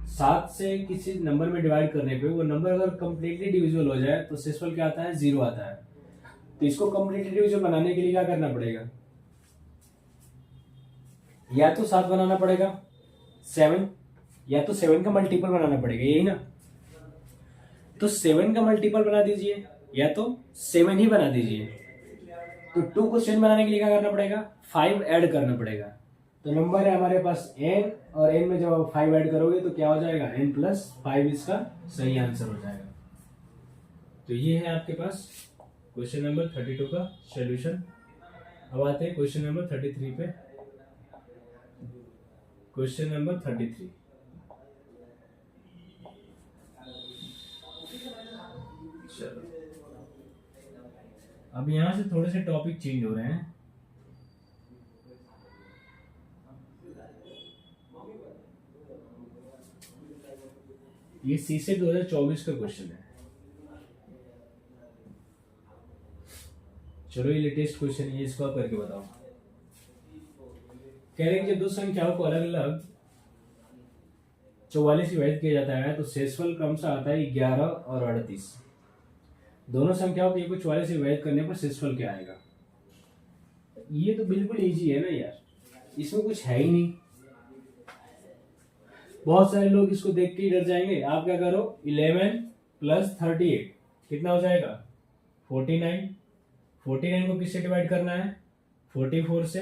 7 से किसी नंबर में डिवाइड करने पे वो नंबर अगर कंप्लीटली डिविजिबल हो जाए तो शेषफल क्या आता है 0 आता है। तो इसको कंप्लीटली डिविजिबल बनाने के लिए क्या करना पड़ेगा, या तो 7 बनाना पड़ेगा 7, या तो 7 का मल्टीपल बनाना पड़ेगा, यही ना। तो 7 का मल्टीपल बना दीजिए या तो 7 ही बना दीजिए। तो 2 को 7 बनाने के लिए क्या करना पड़ेगा 5 ऐड करना पड़ेगा। तो नंबर है हमारे पास n, और n में जब आप 5 ऐड करोगे तो क्या हो जाएगा n प्लस 5 इसका सही आंसर हो जाएगा। तो ये है आपके पास क्वेश्चन नंबर 32 का सॉल्यूशन। अब आते हैं क्वेश्चन नंबर 33 पे। क्वेश्चन नंबर 33, चलो अब यहां से थोड़े से टॉपिक चेंज हो रहे हैं। ये सी से 2024 का क्वेश्चन है। चलो ये लेटेस्ट क्वेश्चन है, इसको आप करके बताओ। कह रहे हैं कि जब दो संख्याओं को अलग अलग 44 से विभाजित किया जाता है तो शेषफल क्रमशः आता है 11 और 38। दोनों संख्याओं को 44 से विभाजित करने पर शेषफल क्या आएगा। ये तो बिल्कुल इजी है ना यार, इसमें कुछ है ही नहीं। बहुत सारे लोग इसको देख के ही डर जाएंगे। आप क्या करो 11 प्लस 38 कितना हो जाएगा 49। 49 को किससे डिवाइड करना है 44 से,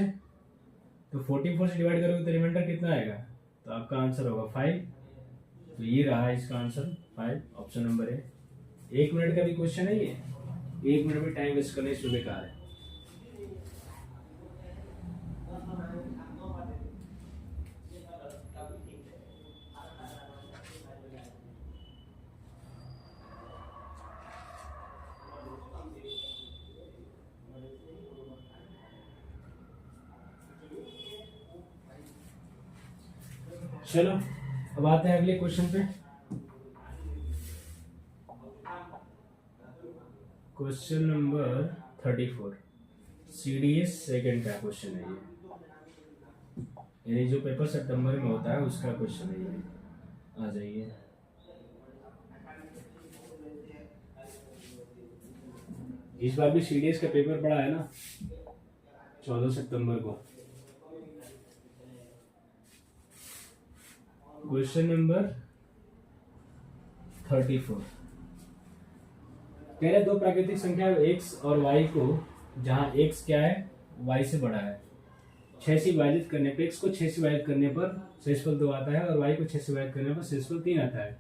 तो 44 से डिवाइड करोगे तो रिमाइंडर कितना आएगा, तो आपका आंसर होगा 5। तो ये रहा इसका आंसर 5, ऑप्शन नंबर है। 1 मिनट का भी क्वेश्चन है ये, 1 मिनट में टाइम वेस्ट करने से बेकार है। चलो अब आते हैं अगले क्वेश्चन पे। क्वेश्चन नंबर 34 CDS सेकंड का क्वेश्चन है ये, यानी जो पेपर सितंबर में होता है उसका क्वेश्चन है ये। आ जाइए, इस बार भी CDS का पेपर पड़ा है ना 14 सितंबर को। क्वेश्चन नंबर 34 कह रहे दो प्राकृतिक संख्या x और y को, जहां x क्या है, y से बड़ा है, 6 से विभाजित करने पे, x को 6 से विभाजित करने पर शेषफल 2 आता है और y को 6 से विभाजित करने पर शेषफल 3 आता है।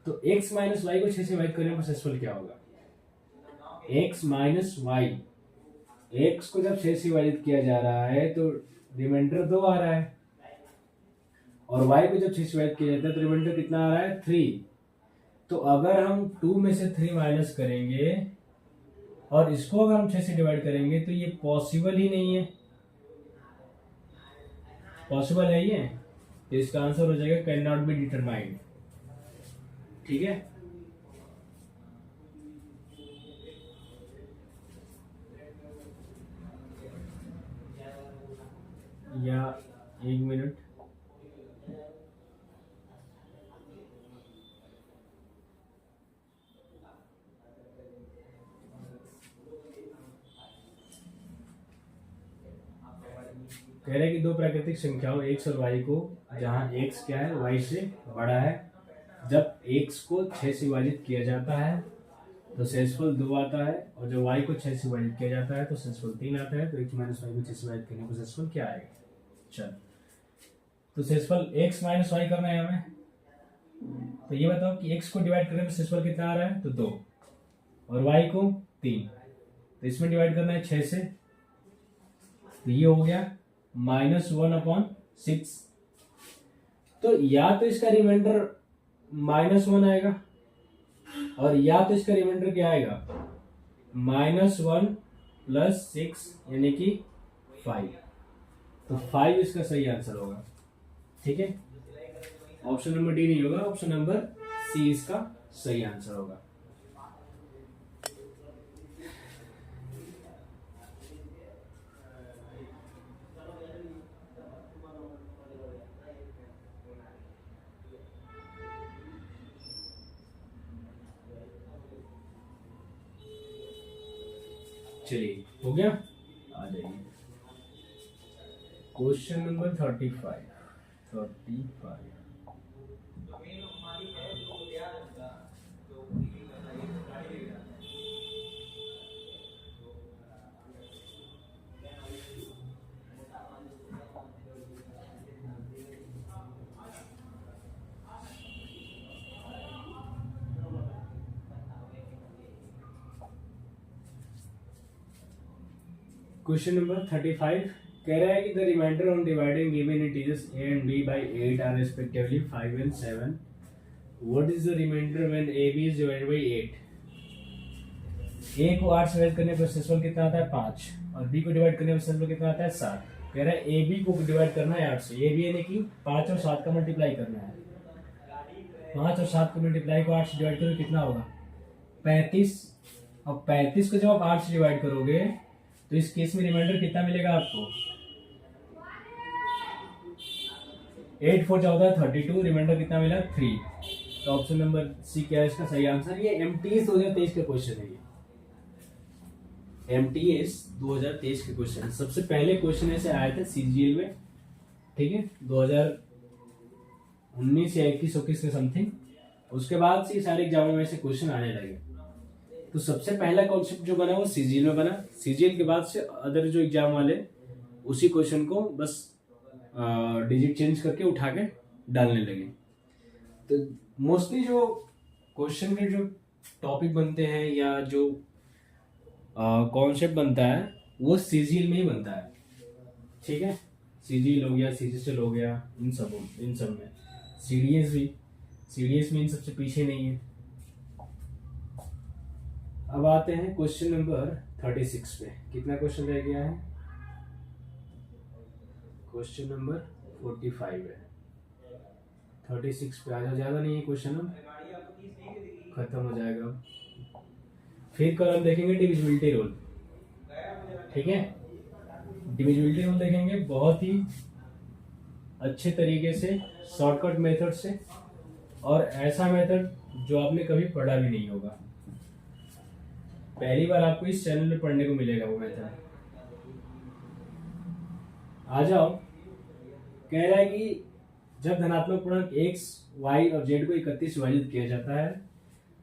तो x माइनस वाई को 6 से विभाजित करने पर शेषफल क्या होगा? x माइनस वाई, x को जब 6 से विभाजित किया जा रहा है तो रिमाइंडर 2 आ रहा है, और y को जब 6 से विभाजित किया जाता है तो रिमाइंडर कितना आ रहा है? 3। तो अगर हम 2 में से 3 माइनस करेंगे और इसको अगर हम 6 से डिवाइड करेंगे तो ये पॉसिबल ही नहीं है। पॉसिबल है ये, तो इसका आंसर हो जाएगा कैन नॉट बी डिटरमाइंड। ठीक है, या 1 मिनट, कह रहे हैं कि दो प्राकृतिक संख्याओं x और y को, जहां x क्या है, y से बड़ा है, जब x को 6 से विभाजित किया जाता है तो शेषफल 2 आता है, और जब y को 6 से विभाजित किया जाता है तो शेषफल 3 आता है। तो x माइनस वाई को 6 से विभाजित करने पर शेषफल क्या आएगा? चल, तो शेषफल x माइनस वाई करना है हमें। तो ये बताओ कि x को डिवाइड करने पर शेषफल कितना आ रहा है? तो 2, और y को 3, तो इसमें डिवाइड करना है 6 से, तो ये हो गया -1/6। तो या तो इसका रिमाइंडर -1 आएगा, और या तो इसका रिमाइंडर क्या आएगा? -1 + 6 यानी कि 5। तो 5 इसका सही आंसर होगा। ठीक है, ऑप्शन नंबर डी नहीं होगा, ऑप्शन नंबर सी इसका सही आंसर होगा। चलिए, हो गया, आ जाइए क्वेश्चन नंबर 35। क्वेश्चन नंबर 35 कह रहा है कि the remainder on dividing given integers a and b by 8 are respectively 5 and 7. What is the remainder when ab is divided by 8? a को 8 से डिवाइड करने पर शेषफल कितना आता है? 5, और b को डिवाइड करने पर शेषफल कितना आता है? 7। कह रहा है ab को डिवाइड करना है 8 से, ab यानी कि 5 और 7 का मल्टीप्लाई करना है। 5 और 7 का मल्टीप्लाई को 8 से डिवाइड करो, कितना होगा? 35। अब 35 को जब आप 8 से डिवाइड करोगे तो इस केस में रिमाइंडर कितना मिलेगा आपको? 8 4 14 32, रिमाइंडर कितना मिला? 3। तो ऑप्शन नंबर सी क्या है इसका सही आंसर? ये एमटीएस 2023 का क्वेश्चन है। ये एमटीएस 2023 के क्वेश्चन, सबसे पहले क्वेश्चन ऐसे आए थे सीजीएल में। ठीक है, 2019 या 21 के समथिंग, उसके बाद से सारे एग्जामों में से क्वेश्चन आने लगे। तो सबसे पहला कॉन्सेप्ट जो बना वो सीजीएल में बना, सीजीएल के बाद से अदर जो एग्जाम वाले उसी क्वेश्चन को बस डिजिट चेंज करके उठा के डालने लगे। तो मोस्टली जो क्वेश्चन के जो टॉपिक बनते हैं या जो कॉन्सेप्ट बनता है वो सीजीएल में ही बनता है। ठीक है, सीजीएल हो गया, सीजीएल हो गया, इन सब में सीडीएस भी, सीडीएस में इन सबसे पीछे नहीं है। अब आते हैं क्वेश्चन नंबर 36 पे। कितना क्वेश्चन रह गया है? क्वेश्चन नंबर 45 है। 36 पे आ जाओ, ज्यादा नहीं है क्वेश्चन, अब खत्म हो जाएगा। फिर कल हम देखेंगे डिविजिबिलिटी रूल। ठीक है, डिविजिबिलिटी रूल देखेंगे बहुत ही अच्छे तरीके से, शॉर्टकट मेथड से, और ऐसा मेथड जो आपने कभी पढ़ा भी नहीं होगा। पहली बार आपको इस चैनल में पढ़ने को मिलेगा वो मेथड। आ जाओ। कह रहा है कि जब धनात्मक पूर्णांक x, y और z को 31 विभाजित किया जाता है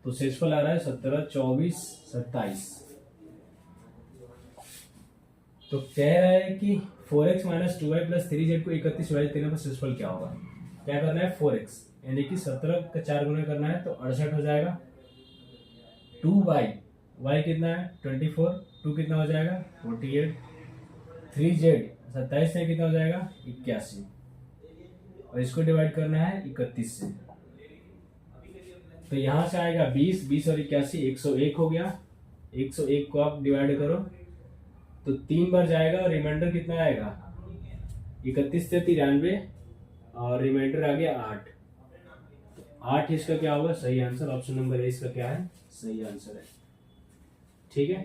तो शेषफल आ रहा है 17, 24, 27। तो कह रहा है कि 4x minus 2y plus 3z को 31 विभाजित करने पर शेषफल क्या होगा। क्या करना है, 4x यानी कि 17 का 4 गुना करना है तो 68 हो जाएगा। 2y, y कितना है 24, 2 कितना हो जाएगा 48, 3z 27 से कितना हो जाएगा 81, और इसको डिवाइड करना है 31 से। तो यहाँ से आएगा 20, 20 और 81 101 हो गया। 101 को आप डिवाइड करो तो 3 बार जाएगा और रिमाइंडर कितना आएगा 31 से 93 और रिमाइंडर आ गया 8। तो 8 इसका क्या होगा सही आंसर। ऑप्शन नंबर ए इसका क्या है सही आंसर है। ठीक है,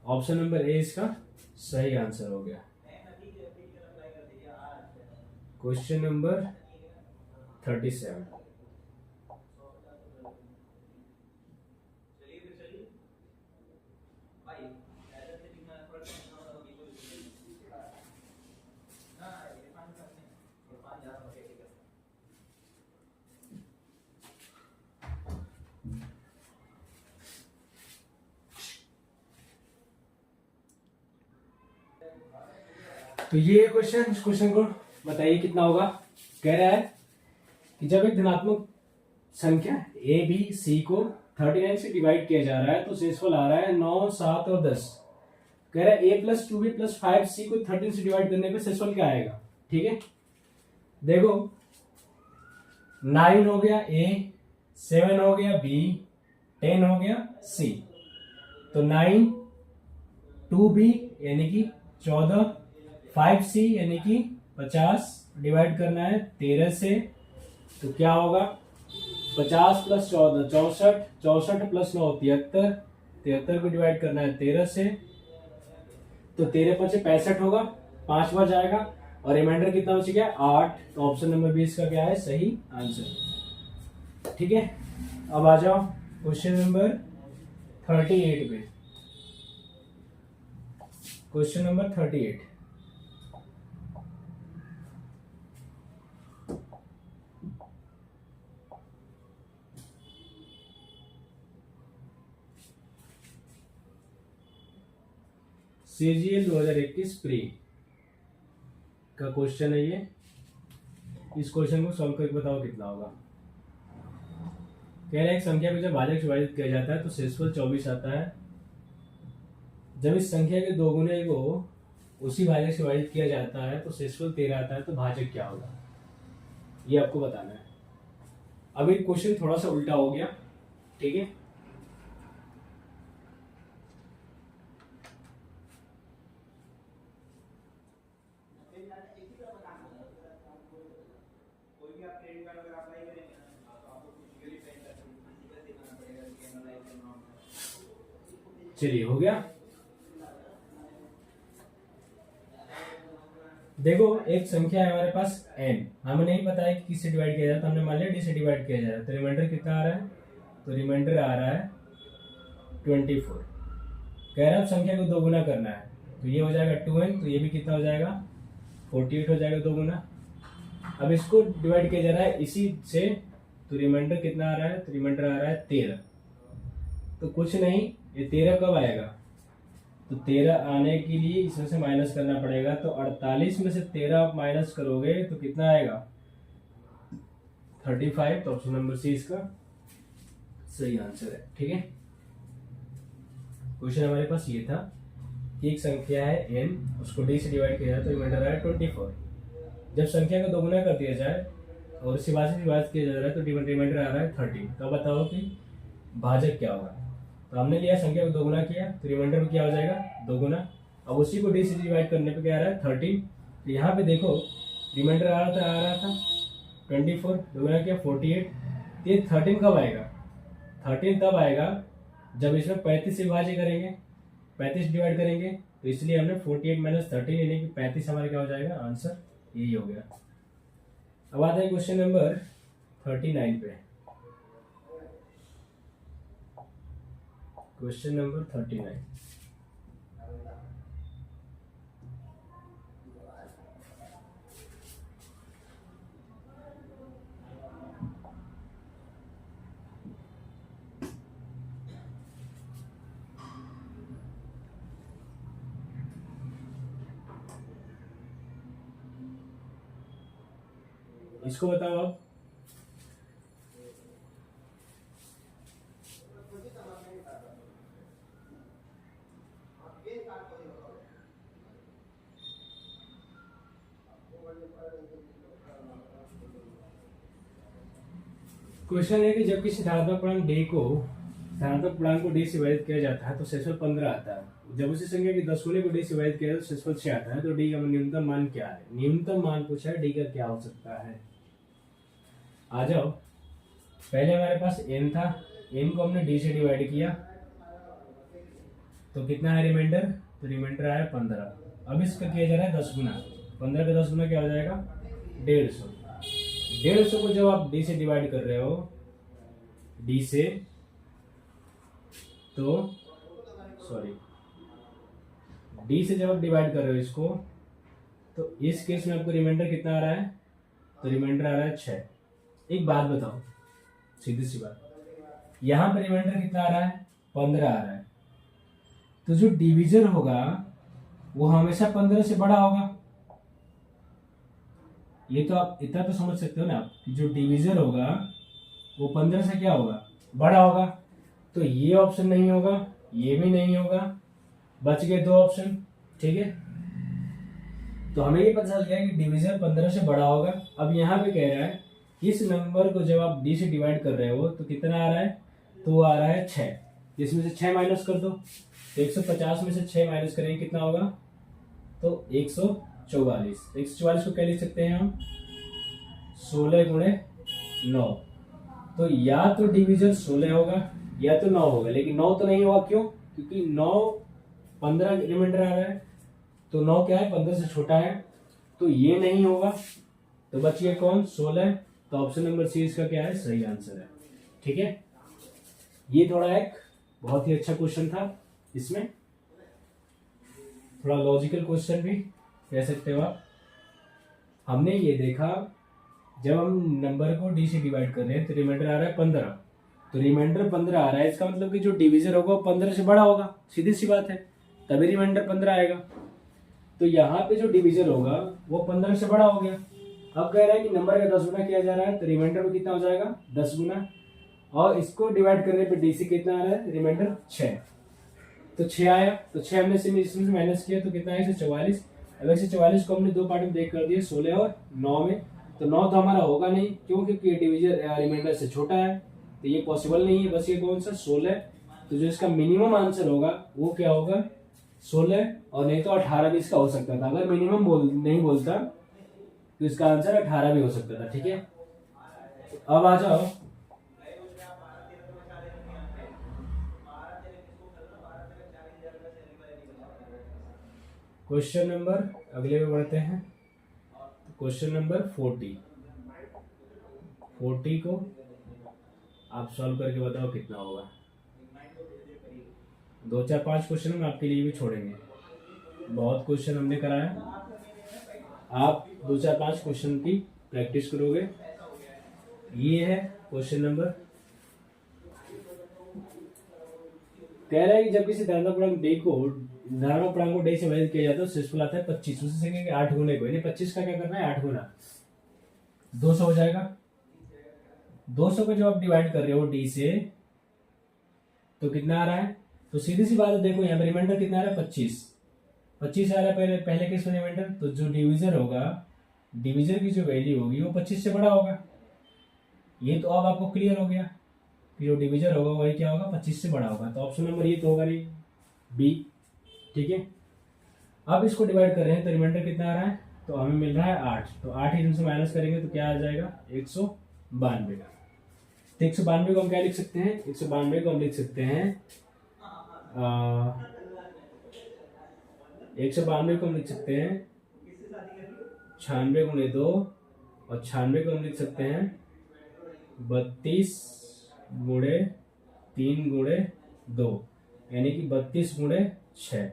ऑप्शन नंबर ए इसका सही आंसर हो गया। Question number 37। तो ये क्वेश्चन, इस क्वेश्चन को बताइए कितना होगा। कह रहा है कि जब एक धनात्मक संख्या ए बी सी को 39 से डिवाइड किया जा रहा है तो शेषफल आ रहा है 9, 7 और 10। कह रहा है a plus 2b plus 5c को 13 से डिवाइड करने पे शेषफल क्या आएगा। ठीक है, देखो 9 हो गया a, 7 हो गया b, 10 हो गया c। तो 9, 2b यानी कि 14, 5c यानी कि 50 डिवाइड करना है 13 से। तो क्या होगा 50 प्लस 14 64, 64 प्लस 9 73, 73 को डिवाइड करना है 13 से। तो 13 5 65 होगा, 5 बार जाएगा और रिमाइंडर कितना बच गया 8। तो ऑप्शन नंबर 20 का क्या है सही आंसर। ठीक है, अब आ जाओ क्वेश्चन नंबर 38 पे। Question number 38। CGL 2021 प्री का क्वेश्चन है ये। इस क्वेश्चन को सॉल्व करके बताओ कितना होगा। कह रहे हैं एक संख्या को जब भाजक से विभाजित किया जाता है तो शेषफल 24 आता है। जब इस संख्या के दो गुने को उसी भाजक से विभाजित किया जाता है तो शेषफल 13 आता है। तो भाजक क्या होगा ये आपको बताना है। अभी क्वेश्चन थोड़ा सा उल्टा हो गया। ठीक है, चलिए हो गया। देखो एक संख्या है हमारे पास n, हमें नहीं पता है कि किससे डिवाइड किया जाए तो हमने मान लिया d से डिवाइड किया जाए। तो रिमाइंडर कितना आ रहा है, तो रिमाइंडर आ रहा है 24। कह रहा है संख्या को दो गुना करना है तो ये हो जाएगा 2n, तो ये भी कितना हो जाएगा 48 हो जाएगा दो गुना। अब इसको डिवाइड किया जा रहा है इसी से, तो रिमाइंडर कितना आ रहा है, तो रिमाइंडर आ रहा है 13। तो कुछ नहीं, ये 13 कब आएगा, तो 13 आने के लिए इसमें से माइनस करना पड़ेगा। तो 48 में से 13 आप माइनस करोगे तो कितना आएगा 35। तो ऑप्शन नंबर सी इसका सही आंसर है। ठीक है, क्वेश्चन हमारे पास ये था कि एक संख्या है n, उसको d से डिवाइड किया जाए तो रिमाइंडर आया 24। जब संख्या को दोगुना कर दिया जाए और इसी बात से डिवाइड किया जा रहा है तो रिमाइंडर आ रहा है 13। तो बताओ कि भाजक क्या होगा। तो हमने लिया संख्या को दोगुना किया तो रिमाइंडर में क्या हो जाएगा दोगुना। अब उसी को d से डिवाइड करने पे क्या आ रहा है 13। तो यहाँ पे देखो रिमाइंडर आ रहा था 24, दोगुना किया 48। ये 13 कब आएगा, 13 तब आएगा जब इसमें 35 से विभाजित करेंगे, 35 डिवाइड करेंगे। तो इसलिए हमने 48 माइनस 13 यानी कि 35 हमारे क्या हो जाएगा आंसर, यही हो गया। अब आता है क्वेश्चन नंबर 39 पे। Question number 39। इसको बताओ आप। क्वेश्चन है कि जब किसी धनात्मक पूर्णांक डी से विभाजित किया जाता है तो शेषफल 15 आता है। जब उसी संख्या की 10 गुने को डी से विभाजित किया जाए तो शेषफल 6 आता है। तो डी का न्यूनतम मान क्या है? न्यूनतम मान पूछा है, डी का क्या हो सकता है? आ जाओ। पहले हमारे पास n था, n को हमने d से डिवाइड किया तो कितना है रिमाइंडर? तो रिमाइंडर आया 15। अब इसका किया जा रहा है 10 गुना। 15 का 10 गुना क्या हो जाएगा? 150। 150 को जब आप d से डिवाइड कर रहे हो, d से, तो सॉरी d से जब आप डिवाइड कर रहे हो इसको, तो इस केस में आपको रिमाइंडर कितना आ रहा है? तो रिमाइंडर आ रहा है 6। एक बात बताओ, सीधी सी बात, यहां पर रिमाइंडर कितना आ रहा है? 15 आ रहा है। तो जो डिवीजर होगा वो हमेशा 15 से बड़ा होगा। ये तो आप इतना तो समझ सकते हो ना आप, जो डिवीजर होगा वो 15 से क्या होगा? बड़ा होगा। तो ये ऑप्शन नहीं होगा, ये भी नहीं होगा, बच गए 2 ऑप्शन। ठीक है, तो हमें ये पता चल गया कि डिवीजर 15 से बड़ा होगा। अब यहाँ पे कह रहा है इस नंबर को जब आप d से डिवाइड कर रहे हो तो कितना आ रहा है? तो आ रहा है 6। इसमें से 6 माइनस कर दो, तो 150 में से 6 माइनस करेंगे कितना होगा? तो 144। 144 को क्या लिख सकते हैं हम? 16 गुणे 9। तो या तो डिवीजर 16 होगा या तो 9 होगा, लेकिन 9 तो नहीं होगा। क्यों? क्योंकि 9 15 रिमाइंडर आ रहा है, तो 9 क्या है? 15 से छोटा है, तो ये नहीं होगा। तो बच गया कौन? 16। तो ऑप्शन नंबर सी इसका क्या है? सही आंसर है। ठीक है, ये थोड़ा एक बहुत ही अच्छा क्वेश्चन था। इसमें थोड़ा लॉजिकल क्वेश्चन भी कह सकते हो आप। हमने ये देखा जब हम नंबर को डी से डिवाइड कर रहे हैं तो रिमाइंडर आ रहा है 15। तो रिमाइंडर 15 आ रहा है, इसका मतलब कि जो डिवीजर होगा वो 15 से बड़ा होगा। सीधी सी बात है, तभी रिमाइंडर 15 आएगा। तो यहाँ पे जो डिवीजर होगा वो 15 से बड़ा हो गया। अब कह रहा है कि नंबर का 10 गुना किया जा रहा है, तो रिमाइंडर में कितना हो जाएगा? 10 गुना। और इसको डिवाइड करने पे डी से कितना आ रहा है? रिमाइंडर 6। तो 6 आया, तो 6 हमने इसमें से माइनस किया तो कितना है? 144। अब 144 को हमने 2 पार्ट में ब्रेक कर दिया, 16 और 9 में। तो 9 तो हमारा होगा नहीं, क्यों? क्योंकि डिवीजर रिमाइंडर से छोटा है, तो ये पॉसिबल नहीं है। बस ये कौन सा? 16। तो जो इसका मिनिमम आंसर होगा वो क्या होगा? 16। और नहीं तो 18 भी इसका हो सकता था। अगर मिनिमम नहीं बोलता तो इसका आंसर 18 भी हो सकता था। ठीक है, अब आ जाओ। क्वेश्चन नंबर अगले में बढ़ते हैं। क्वेश्चन नंबर 40 को आप सॉल्व करके बताओ कितना होगा। 2 4 5 क्वेश्चन हम आपके लिए भी छोड़ेंगे। बहुत क्वेश्चन हमने कराया, आप 2 4 5 क्वेश्चन की प्रैक्टिस करोगे। ये है क्वेश्चन नंबर। कह रहा है कि जब किसी धनात्मक पूर्णांक को डी से विभाजित किया जाता है तो शेषफल आता है 25। उसी संख्या के 8 गुने को, यानी 25 का क्या करना है? 8 गुना 200 हो जाएगा। 200 को जब आप डिवाइड कर रहे हो डी से तो कितना आ रहा है? तो सीधी सी बात है, देखो यहाँ पे रिमाइंडर कितना आ रहा है? 25 आ रहा है पहले केस में रिमाइंडर। तो जो डिवीजर होगा, डिवीजर की जो वैल्यू होगी वो 25 से बड़ा होगा। ये तो अब आपको क्लियर हो गया कि जो डिवीजर होगा वही क्या होगा? 25 से बड़ा होगा। तो ऑप्शन नंबर ये तो होगा नहीं, बी। ठीक है, अब इसको डिवाइड कर रहे हैं तो रिमाइंडर कितना आ रहा है? तो हमें मिल रहा है 8। तो 8 ही इनसे माइनस करेंगे तो क्या आ जाएगा? 192। तो 192 को हम क्या लिख सकते हैं? 192 को हम लिख सकते हैं 192 को हम लिख सकते हैं 96 गुणे 2, और 96 को हम लिख सकते हैं 32 गुणे 3 गुणे 2, यानी कि 32 गुणे 6।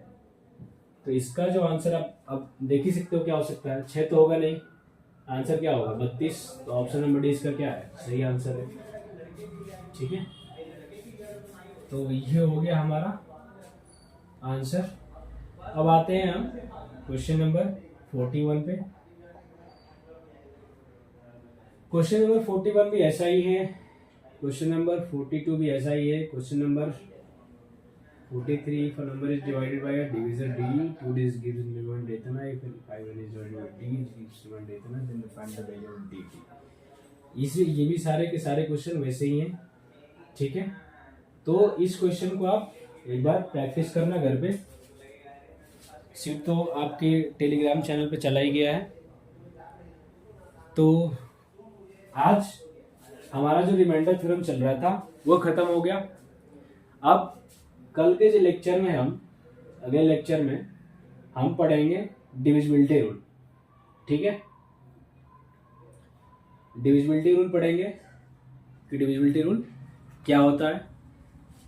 तो इसका जो आंसर आप अब देख ही सकते हो क्या हो सकता है? 6 तो होगा नहीं, आंसर क्या होगा? 32। तो ऑप्शन नंबर डी इसका क्या है? सही आंसर है। ठीक है, तो ये हो गया हमारा आंसर। अब आते हैं हम क्वेश्चन नंबर 41 पे। क्वेश्चन नंबर 41 भी ऐसा ही है, क्वेश्चन नंबर 42 भी ऐसा ही है, question number 43 if a number is divided by a divisor d, 2 days gives limit देतना, if 5 is divided by d gives limit देतना, then find the value of dt। इसे ये भी सारे के सारे क्वेश्चन वैसे ही हैं, ठीक है। तो इस क्वेश्चन को आप एक बार प्रैक्टिस करना घर पे। सीट तो आपके टेलीग्राम चैनल पे चला ही गया है। तो आज हमारा जो रिमाइंडर थ्योरम चल रहा था वो खत्म हो गया। अब कल के जो लेक्चर में अगले लेक्चर में हम पढ़ेंगे डिविजिबिलिटी रूल, ठीक है। डिविजिबिलिटी रूल पढ़ेंगे कि डिविजिबिलिटी रूल क्या होता है,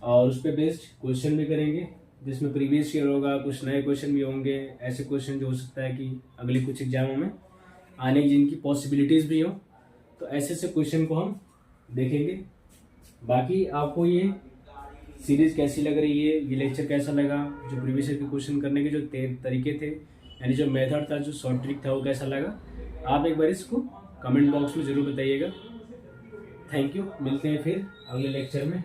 और उस पर बेस्ड क्वेश्चन भी करेंगे, जिसमें प्रीवियस ईयर होगा, कुछ नए क्वेश्चन भी होंगे, ऐसे क्वेश्चन जो हो सकता है कि अगले कुछ एग्जामों में आने की जिनकी पॉसिबिलिटीज भी हो, तो ऐसे ऐसे क्वेश्चन को हम देखेंगे। बाकी आपको ये सीरीज कैसी लग रही है, ये लेक्चर कैसा लगा, जो प्रीवियस ईयर के क्वेश्चन करने के जो तरीके थे, यानी जो मेथड था, जो शॉर्ट ट्रिक था, वो कैसा लगा, आप एक बार इसको कमेंट बॉक्स में ज़रूर बताइएगा। थैंक यू, मिलते हैं फिर अगले लेक्चर में।